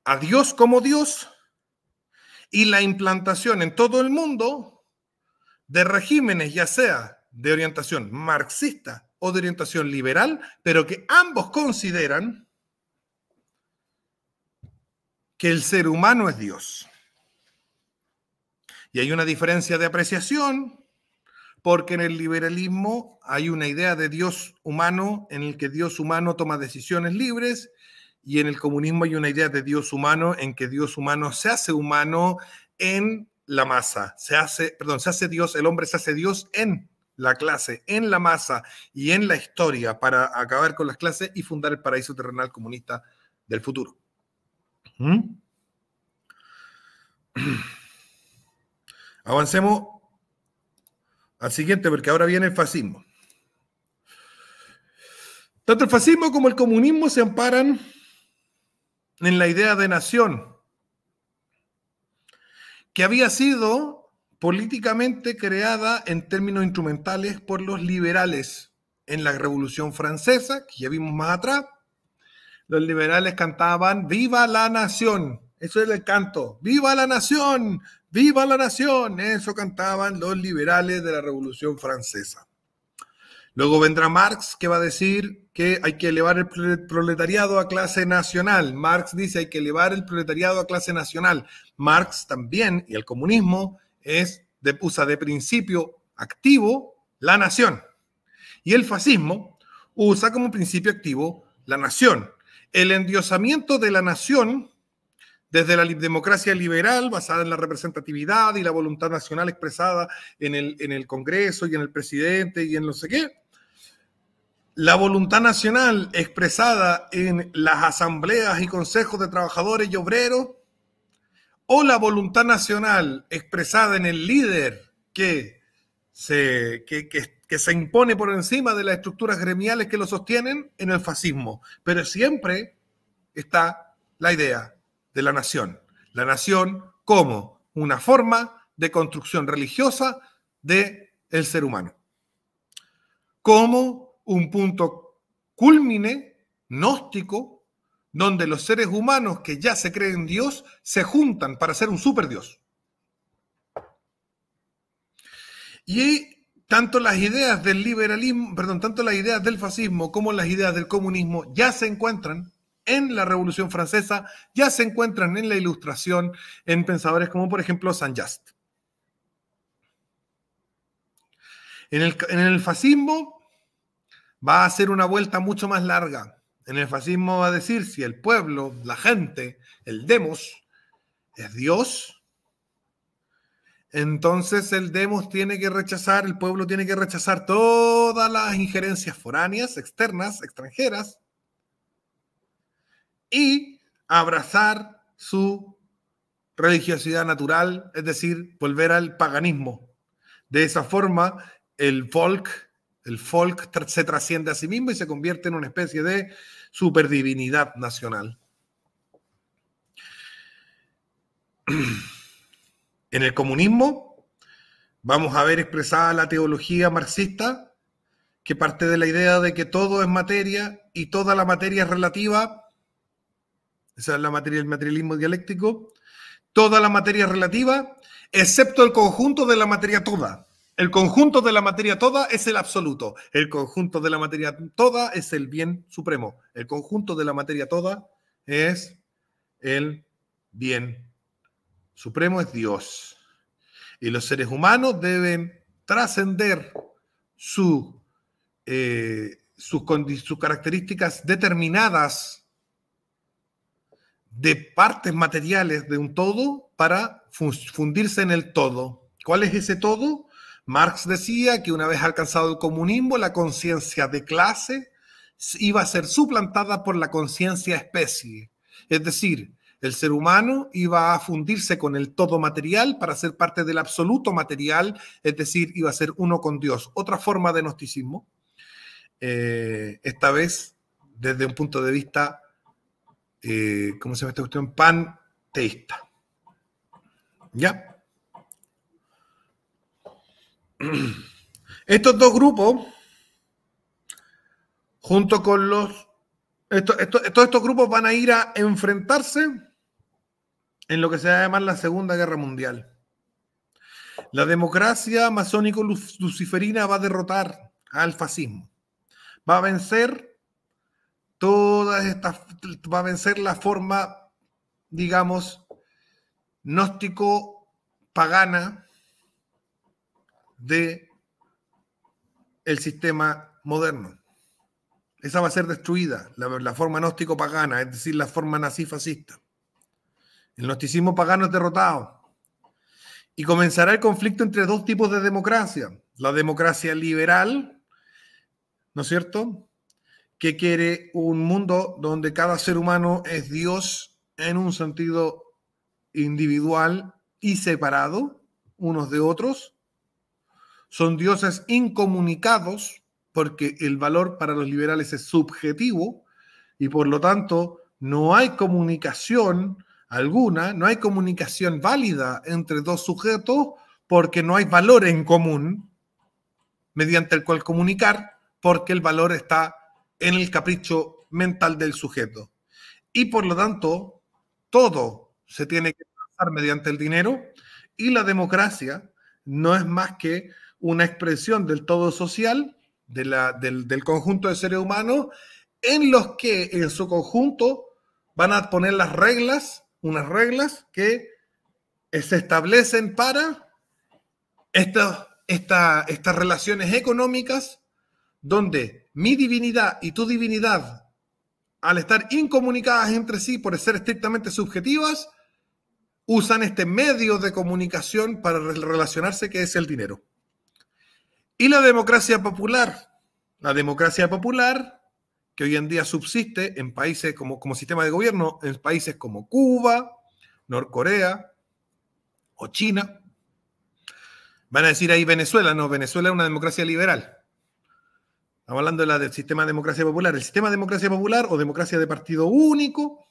a Dios como Dios y la implantación en todo el mundo de regímenes, ya sea de orientación marxista o de orientación liberal, pero que ambos consideran que el ser humano es Dios. Y hay una diferencia de apreciación porque en el liberalismo hay una idea de Dios humano en el que Dios humano toma decisiones libres, y en el comunismo hay una idea de Dios humano en que Dios humano se hace humano en la masa, se hace Dios, el hombre se hace Dios en la clase, en la masa y en la historia para acabar con las clases y fundar el paraíso terrenal comunista del futuro. Avancemos al siguiente, porque ahora viene el fascismo. Tanto el fascismo como el comunismo se amparan en la idea de nación, que había sido políticamente creada en términos instrumentales por los liberales en la Revolución Francesa, que ya vimos más atrás. Los liberales cantaban ¡Viva la nación! Eso es el canto. ¡Viva la nación! ¡Viva la nación! Eso cantaban los liberales de la Revolución Francesa. Luego vendrá Marx, que va a decir que hay que elevar el proletariado a clase nacional. Marx dice hay que elevar el proletariado a clase nacional. Marx también, y el comunismo, usa de principio activo la nación. Y el fascismo usa como principio activo la nación. El endiosamiento de la nación, desde la democracia liberal, basada en la representatividad y la voluntad nacional expresada en el Congreso y en el presidente y en no sé qué, la voluntad nacional expresada en las asambleas y consejos de trabajadores y obreros, o la voluntad nacional expresada en el líder que se impone por encima de las estructuras gremiales que lo sostienen, en el fascismo. Pero siempre está la idea de la nación. La nación como una forma de construcción religiosa del ser humano. Como un punto cúlmine gnóstico donde los seres humanos que ya se creen Dios se juntan para ser un superdios. Y tanto las ideas del liberalismo, tanto las ideas del fascismo como las ideas del comunismo ya se encuentran en la Revolución Francesa, ya se encuentran en la Ilustración, en pensadores como por ejemplo Saint-Just. En el fascismo va a hacer una vuelta mucho más larga. En el fascismo va a decir si el pueblo, la gente, el demos, es Dios, entonces el demos tiene que rechazar, el pueblo tiene que rechazar todas las injerencias foráneas, externas, extranjeras, y abrazar su religiosidad natural, es decir, volver al paganismo. De esa forma, el folk se trasciende a sí mismo y se convierte en una especie de superdivinidad nacional. En el comunismo vamos a ver expresada la teología marxista, que parte de la idea de que todo es materia y toda la materia es relativa. Esa es el materialismo dialéctico. Toda la materia es relativa, excepto el conjunto de la materia toda. El conjunto de la materia toda es el absoluto. El conjunto de la materia toda es el bien supremo. El conjunto de la materia toda es el bien supremo, es Dios. Y los seres humanos deben trascender sus características determinadas de partes materiales de un todo para fundirse en el todo. ¿Cuál es ese todo? Marx decía que una vez alcanzado el comunismo, la conciencia de clase iba a ser suplantada por la conciencia especie. Es decir, el ser humano iba a fundirse con el todo material para ser parte del absoluto material, es decir, iba a ser uno con Dios. Otra forma de gnosticismo, esta vez desde un punto de vista ¿cómo se llama esta cuestión? Panteísta. ¿Ya? Estos dos grupos, junto con estos grupos van a ir a enfrentarse en lo que se va a llamar la Segunda Guerra Mundial. La democracia masónico-luciferina va a derrotar al fascismo. Va a vencer va a vencer la forma, digamos, gnóstico-pagana de el sistema moderno. Esa va a ser destruida, la forma gnóstico-pagana, es decir, la forma nazi-fascista. El gnosticismo pagano es derrotado. Y comenzará el conflicto entre dos tipos de democracia. La democracia liberal, ¿no es cierto?, que quiere un mundo donde cada ser humano es Dios en un sentido individual y separado unos de otros. Son dioses incomunicados porque el valor para los liberales es subjetivo y por lo tanto no hay comunicación alguna, no hay comunicación válida entre dos sujetos porque no hay valor en común mediante el cual comunicar, porque el valor está en el capricho mental del sujeto. Y por lo tanto, todo se tiene que pasar mediante el dinero y la democracia no es más que una expresión del todo social, del conjunto de seres humanos, en los que en su conjunto van a poner las reglas, unas reglas que se establecen para estas relaciones económicas donde mi divinidad y tu divinidad, al estar incomunicadas entre sí por ser estrictamente subjetivas, usan este medio de comunicación para relacionarse, que es el dinero. Y la democracia popular, que hoy en día subsiste en países como sistema de gobierno, en países como Cuba, Norcorea o China. Van a decir ahí Venezuela, no, Venezuela es una democracia liberal. Estamos hablando del sistema de democracia popular. El sistema de democracia popular o democracia de partido único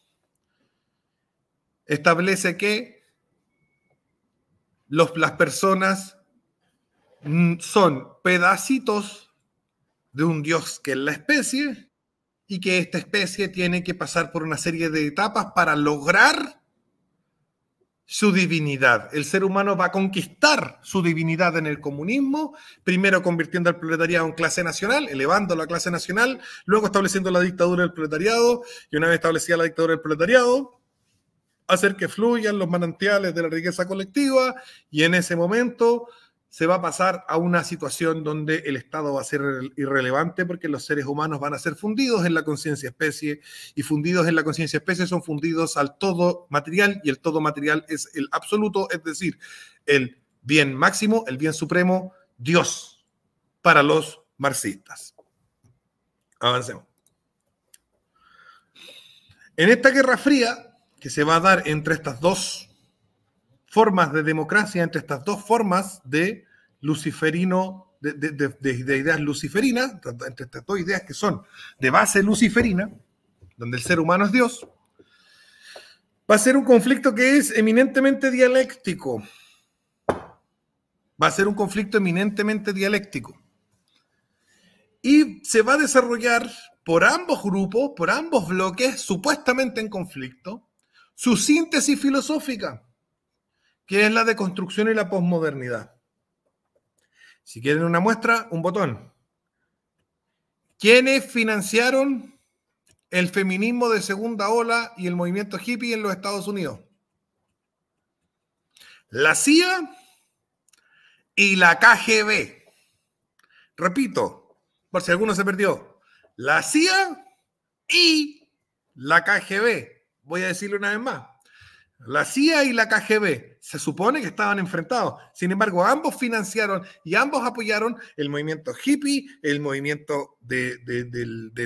establece que las personas son pedacitos de un dios que es la especie y que esta especie tiene que pasar por una serie de etapas para lograr su divinidad. El ser humano va a conquistar su divinidad en el comunismo, primero convirtiendo al proletariado en clase nacional, elevando la clase nacional, luego estableciendo la dictadura del proletariado, y una vez establecida la dictadura del proletariado, hacer que fluyan los manantiales de la riqueza colectiva, y en ese momento se va a pasar a una situación donde el Estado va a ser irrelevante porque los seres humanos van a ser fundidos en la conciencia especie, y fundidos en la conciencia especie son fundidos al todo material, y el todo material es el absoluto, es decir, el bien máximo, el bien supremo, Dios, para los marxistas. Avancemos. En esta Guerra Fría, que se va a dar entre estas dos formas de democracia, entre estas dos formas de luciferino, de ideas luciferinas, entre estas dos ideas que son de base luciferina, donde el ser humano es Dios, va a ser un conflicto que es eminentemente dialéctico. Va a ser un conflicto eminentemente dialéctico. Y se va a desarrollar por ambos grupos, por ambos bloques, supuestamente en conflicto, su síntesis filosófica, que es la deconstrucción y la posmodernidad. Si quieren una muestra, un botón. ¿Quiénes financiaron el feminismo de segunda ola y el movimiento hippie en los Estados Unidos? La CIA y la KGB. Repito, por si alguno se perdió. La CIA y la KGB. Voy a decirlo una vez más. La CIA y la KGB se supone que estaban enfrentados. Sin embargo, ambos financiaron y ambos apoyaron el movimiento hippie, el movimiento de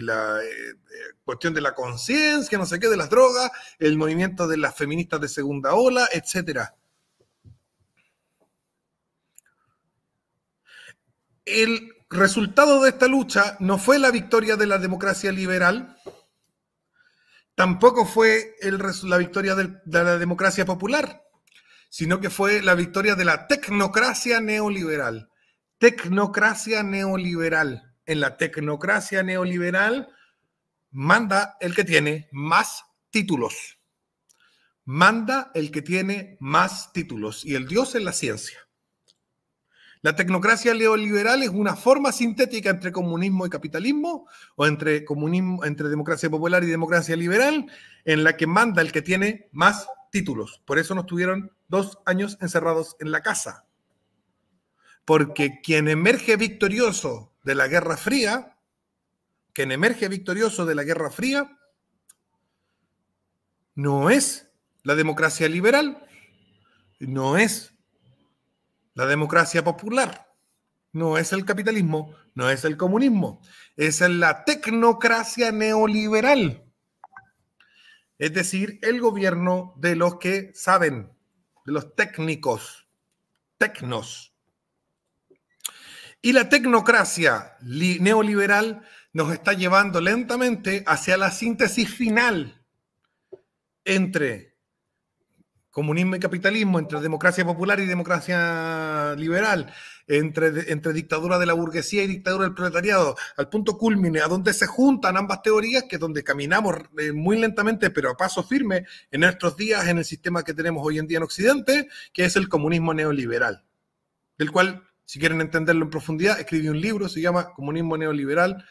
la cuestión de la conciencia, no sé qué, de las drogas, el movimiento de las feministas de segunda ola, etc. El resultado de esta lucha no fue la victoria de la democracia liberal, tampoco fue la victoria de la democracia popular, sino que fue la victoria de la tecnocracia neoliberal. Tecnocracia neoliberal. En la tecnocracia neoliberal manda el que tiene más títulos. Manda el que tiene más títulos. Y el Dios es la ciencia. La tecnocracia neoliberal es una forma sintética entre comunismo y capitalismo, o entre democracia popular y democracia liberal, en la que manda el que tiene más títulos. Por eso nos tuvieron 2 años encerrados en la casa. Porque quien emerge victorioso de la Guerra Fría, quien emerge victorioso de la Guerra Fría, no es la democracia liberal, no es la democracia popular, no es el capitalismo, no es el comunismo, es la tecnocracia neoliberal. Es decir, el gobierno de los que saben, de los técnicos, tecnos. Y la tecnocracia neoliberal nos está llevando lentamente hacia la síntesis final entre comunismo y capitalismo, entre democracia popular y democracia liberal, entre dictadura de la burguesía y dictadura del proletariado, al punto culmine, a donde se juntan ambas teorías, que es donde caminamos muy lentamente, pero a paso firme en nuestros días en el sistema que tenemos hoy en día en Occidente, que es el comunismo neoliberal, del cual, si quieren entenderlo en profundidad, escribí un libro, se llama Comunismo Neoliberal,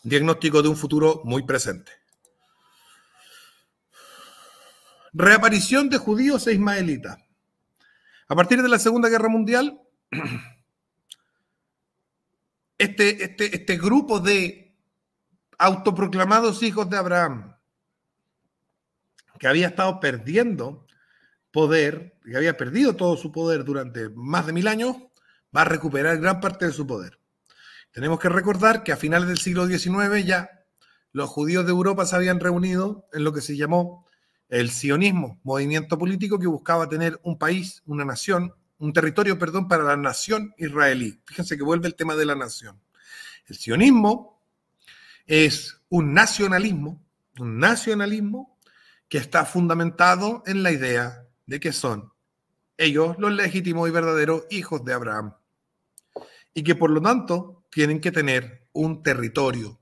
diagnóstico de un futuro muy presente. Reaparición de judíos e ismaelitas. A partir de la Segunda Guerra Mundial, este grupo de autoproclamados hijos de Abraham, que había estado perdiendo poder, que había perdido todo su poder durante más de 1000 años, va a recuperar gran parte de su poder. Tenemos que recordar que a finales del siglo XIX ya los judíos de Europa se habían reunido en lo que se llamó el sionismo, movimiento político que buscaba tener un país, una nación, un territorio, perdón, para la nación israelí. Fíjense que vuelve el tema de la nación. El sionismo es un nacionalismo que está fundamentado en la idea de que son ellos los legítimos y verdaderos hijos de Abraham y que por lo tanto tienen que tener un territorio.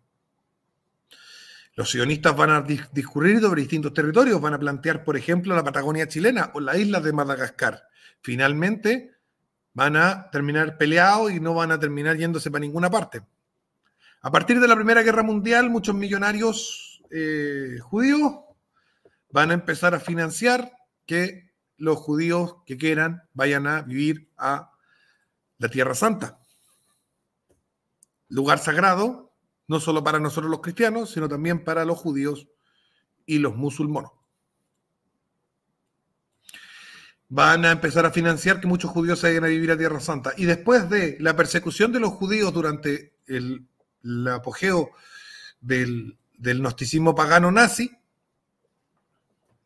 Los sionistas van a discurrir sobre distintos territorios, van a plantear, por ejemplo, la Patagonia chilena o las islas de Madagascar. Finalmente, van a terminar peleados y no van a terminar yéndose para ninguna parte. A partir de la Primera Guerra Mundial, muchos millonarios judíos van a empezar a financiar que los judíos que quieran vayan a vivir a la Tierra Santa. Lugar sagrado, no solo para nosotros los cristianos, sino también para los judíos y los musulmanes. Van a empezar a financiar que muchos judíos se vayan a vivir a Tierra Santa. Y después de la persecución de los judíos durante el apogeo del gnosticismo pagano nazi,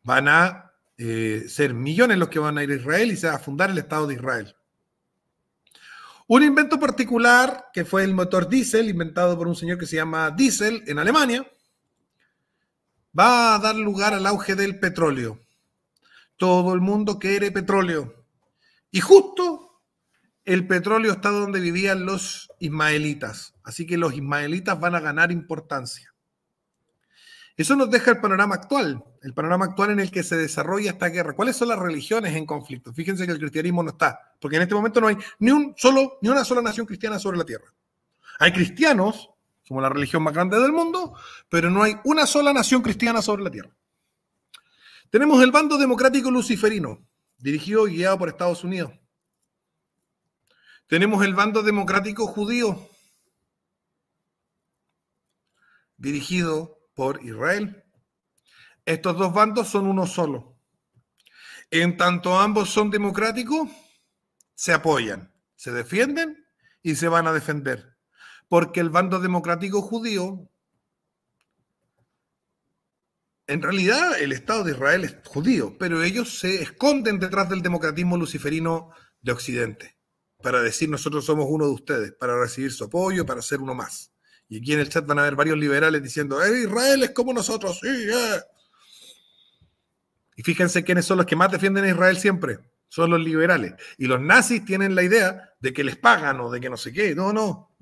van a ser millones los que van a ir a Israel y se va a fundar el Estado de Israel. Un invento particular, que fue el motor diésel, inventado por un señor que se llama Diesel en Alemania, va a dar lugar al auge del petróleo. Todo el mundo quiere petróleo. Y justo el petróleo está donde vivían los ismaelitas. Así que los ismaelitas van a ganar importancia. Eso nos deja el panorama actual en el que se desarrolla esta guerra. ¿Cuáles son las religiones en conflicto? Fíjense que el cristianismo no está, porque en este momento no hay ni una sola nación cristiana sobre la tierra. Hay cristianos, somos la religión más grande del mundo, pero no hay una sola nación cristiana sobre la tierra. Tenemos el bando democrático luciferino, dirigido y guiado por Estados Unidos. Tenemos el bando democrático judío, dirigido por Israel. Estos dos bandos son uno solo. En tanto ambos son democráticos, se apoyan, se defienden y se van a defender. Porque el bando democrático judío, en realidad el Estado de Israel es judío, pero ellos se esconden detrás del democratismo luciferino de Occidente, para decir nosotros somos uno de ustedes, para recibir su apoyo, para ser uno más. Y aquí en el chat van a ver varios liberales diciendo, Israel es como nosotros, sí, yeah. Y fíjense quiénes son los que más defienden a Israel siempre. Son los liberales. Y los nazis tienen la idea de que les pagan o de que no sé qué. No.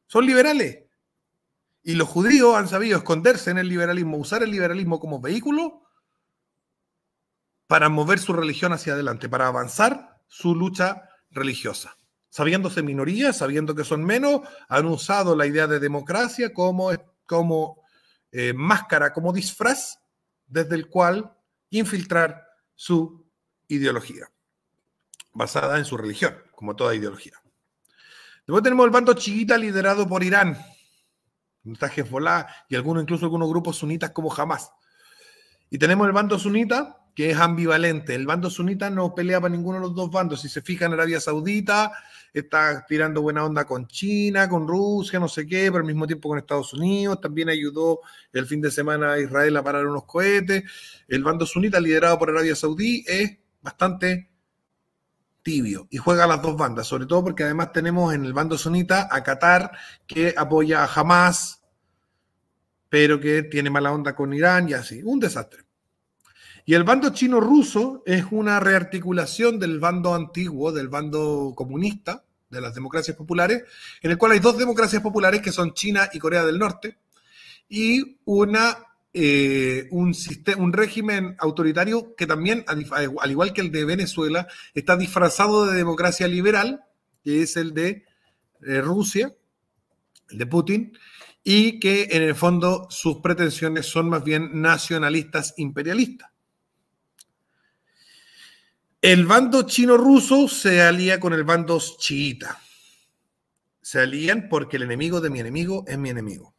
Son liberales. Y los judíos han sabido esconderse en el liberalismo, usar el liberalismo como vehículo para mover su religión hacia adelante, para avanzar su lucha religiosa. Sabiéndose minorías, sabiendo que son menos, han usado la idea de democracia como máscara, como disfraz, desde el cual infiltrar su ideología, basada en su religión, como toda ideología. Después tenemos el bando chiita liderado por Irán. Está Hezbollah y incluso algunos grupos sunitas como Hamas. Y tenemos el bando sunita, que es ambivalente. El bando sunita no pelea para ninguno de los dos bandos. Si se fijan, Arabia Saudita está tirando buena onda con China, con Rusia, no sé qué, pero al mismo tiempo con Estados Unidos. También ayudó el fin de semana a Israel a parar unos cohetes. El bando sunita, liderado por Arabia Saudí, es bastante tibio y juega a las dos bandas, sobre todo porque además tenemos en el bando sunita a Qatar, que apoya a Hamas, pero que tiene mala onda con Irán y así. Un desastre. Y el bando chino-ruso es una rearticulación del bando antiguo, del bando comunista, de las democracias populares, en el cual hay dos democracias populares que son China y Corea del Norte, y un régimen autoritario que también, al igual que el de Venezuela, está disfrazado de democracia liberal, que es el de Rusia, el de Putin, y que en el fondo sus pretensiones son más bien nacionalistas imperialistas. El bando chino-ruso se alía con el bando chiita. Se alían porque el enemigo de mi enemigo es mi enemigo.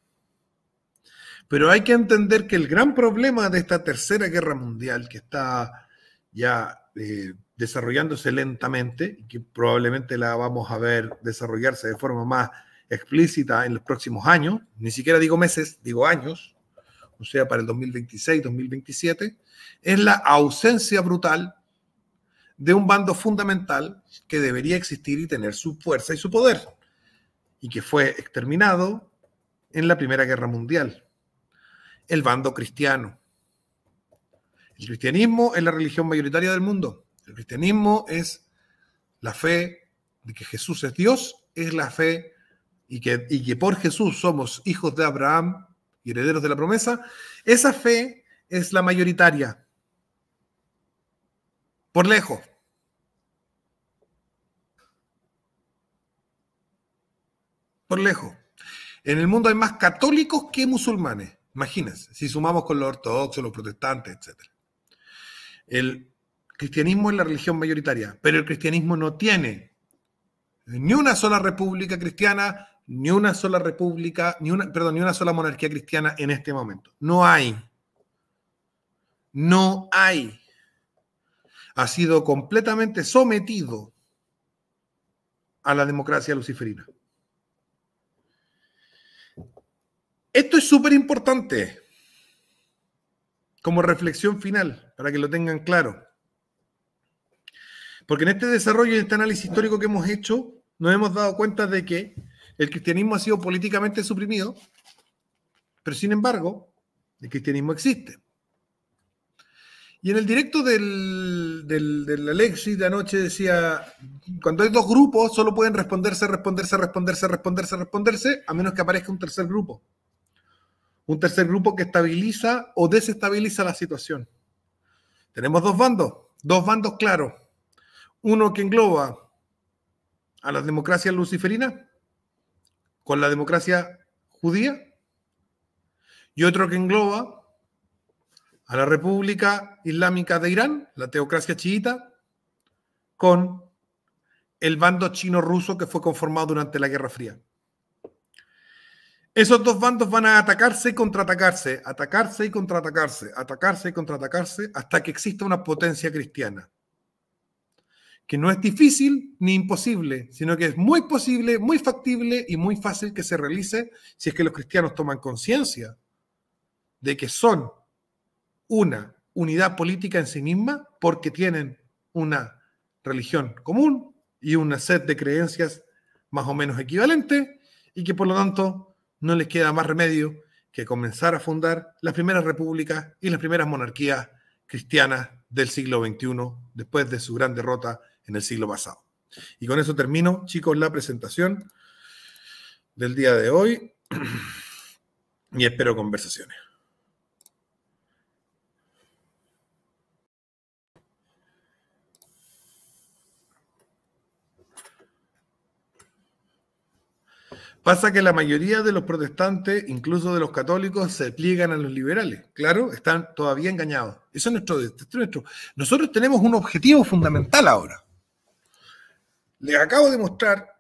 Pero hay que entender que el gran problema de esta tercera guerra mundial, que está ya desarrollándose lentamente, y que probablemente la vamos a ver desarrollarse de forma más explícita en los próximos años, ni siquiera digo meses, digo años, o sea, para el 2026, 2027, es la ausencia brutal de un bando fundamental que debería existir y tener su fuerza y su poder, y que fue exterminado en la Primera Guerra Mundial. El bando cristiano. El cristianismo es la religión mayoritaria del mundo. El cristianismo es la fe de que Jesús es Dios, es la fe y que por Jesús somos hijos de Abraham y herederos de la promesa. Esa fe es la mayoritaria. Por lejos. Por lejos. En el mundo hay más católicos que musulmanes. Imagínense, si sumamos con los ortodoxos, los protestantes, etc. El cristianismo es la religión mayoritaria, pero el cristianismo no tiene ni una sola república cristiana, ni una sola monarquía cristiana en este momento. No hay. No hay. Ha sido completamente sometido a la democracia luciferina. Esto es súper importante como reflexión final, para que lo tengan claro. Porque en este desarrollo y en este análisis histórico que hemos hecho, nos hemos dado cuenta de que el cristianismo ha sido políticamente suprimido, pero sin embargo, el cristianismo existe. Y en el directo del Alexis de anoche decía, cuando hay dos grupos, solo pueden responderse, a menos que aparezca un tercer grupo. Un tercer grupo que estabiliza o desestabiliza la situación. Tenemos dos bandos claros. Uno que engloba a la democracia luciferina con la democracia judía, y otro que engloba a la República Islámica de Irán, la teocracia chiita, con el bando chino-ruso que fue conformado durante la Guerra Fría. Esos dos bandos van a atacarse y contraatacarse, atacarse y contraatacarse, atacarse y contraatacarse, hasta que exista una potencia cristiana. Que no es difícil ni imposible, sino que es muy posible, muy factible y muy fácil que se realice si es que los cristianos toman conciencia de que son una unidad política en sí misma porque tienen una religión común y una set de creencias más o menos equivalentes y que por lo tanto no les queda más remedio que comenzar a fundar las primeras repúblicas y las primeras monarquías cristianas del siglo XXI después de su gran derrota en el siglo pasado. Y con eso termino, chicos, la presentación del día de hoy y espero conversaciones. Pasa que la mayoría de los protestantes, incluso de los católicos, se pliegan a los liberales. Claro, están todavía engañados. Eso es nuestro. Nosotros tenemos un objetivo fundamental ahora. Les acabo de mostrar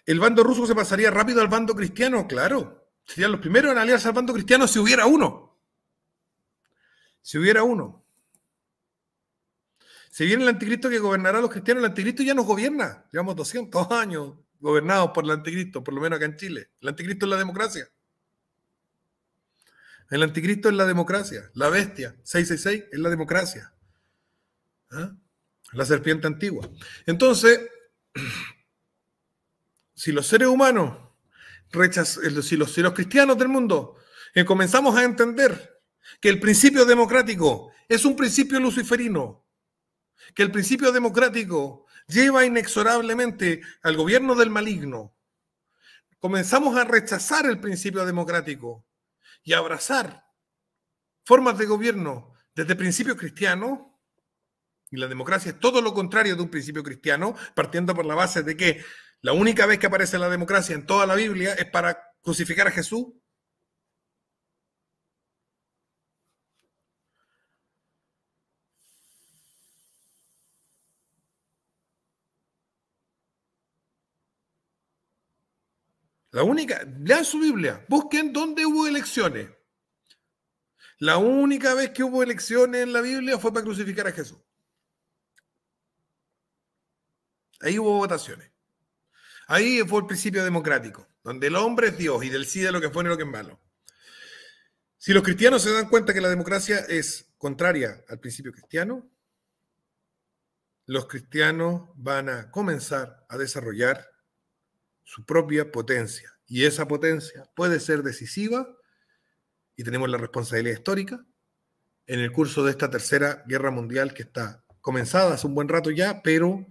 ¿El bando ruso se pasaría rápido al bando cristiano? Claro. Serían los primeros en aliarse al bando cristiano si hubiera uno. Si hubiera uno. Si viene el anticristo que gobernará a los cristianos, el anticristo ya nos gobierna. Llevamos 200 años gobernados por el anticristo, por lo menos acá en Chile. El anticristo es la democracia. El anticristo es la democracia. La bestia, 666, es la democracia. ¿Ah? La serpiente antigua. Entonces, si los seres humanos, si los cristianos del mundo comenzamos a entender que el principio democrático es un principio luciferino, que el principio democrático lleva inexorablemente al gobierno del maligno, comenzamos a rechazar el principio democrático y a abrazar formas de gobierno desde principios cristianos, y la democracia es todo lo contrario de un principio cristiano, partiendo por la base de que la única vez que aparece la democracia en toda la Biblia es para crucificar a Jesús. La única, lean su Biblia, busquen dónde hubo elecciones. La única vez que hubo elecciones en la Biblia fue para crucificar a Jesús. Ahí hubo votaciones. Ahí fue el principio democrático, donde el hombre es Dios y decide lo que es bueno y lo que es malo. Si los cristianos se dan cuenta que la democracia es contraria al principio cristiano, los cristianos van a comenzar a desarrollar su propia potencia. Y esa potencia puede ser decisiva, y tenemos la responsabilidad histórica, en el curso de esta tercera guerra mundial que está comenzada hace un buen rato ya, pero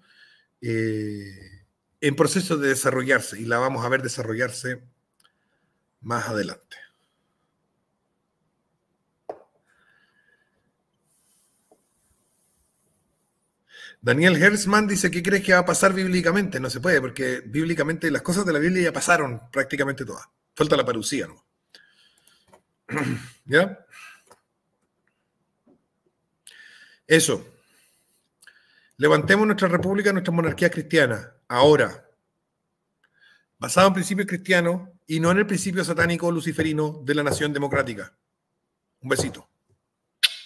en proceso de desarrollarse, y la vamos a ver desarrollarse más adelante. Daniel Herzmann dice, ¿qué crees que va a pasar bíblicamente? No se puede, porque bíblicamente las cosas de la Biblia ya pasaron prácticamente todas. Falta la parucía, ¿no? ¿Ya? Eso. Levantemos nuestra república, nuestra monarquía cristiana, ahora, basado en principios cristianos y no en el principio satánico luciferino de la nación democrática. Un besito.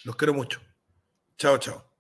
Los quiero mucho. Chao, chao.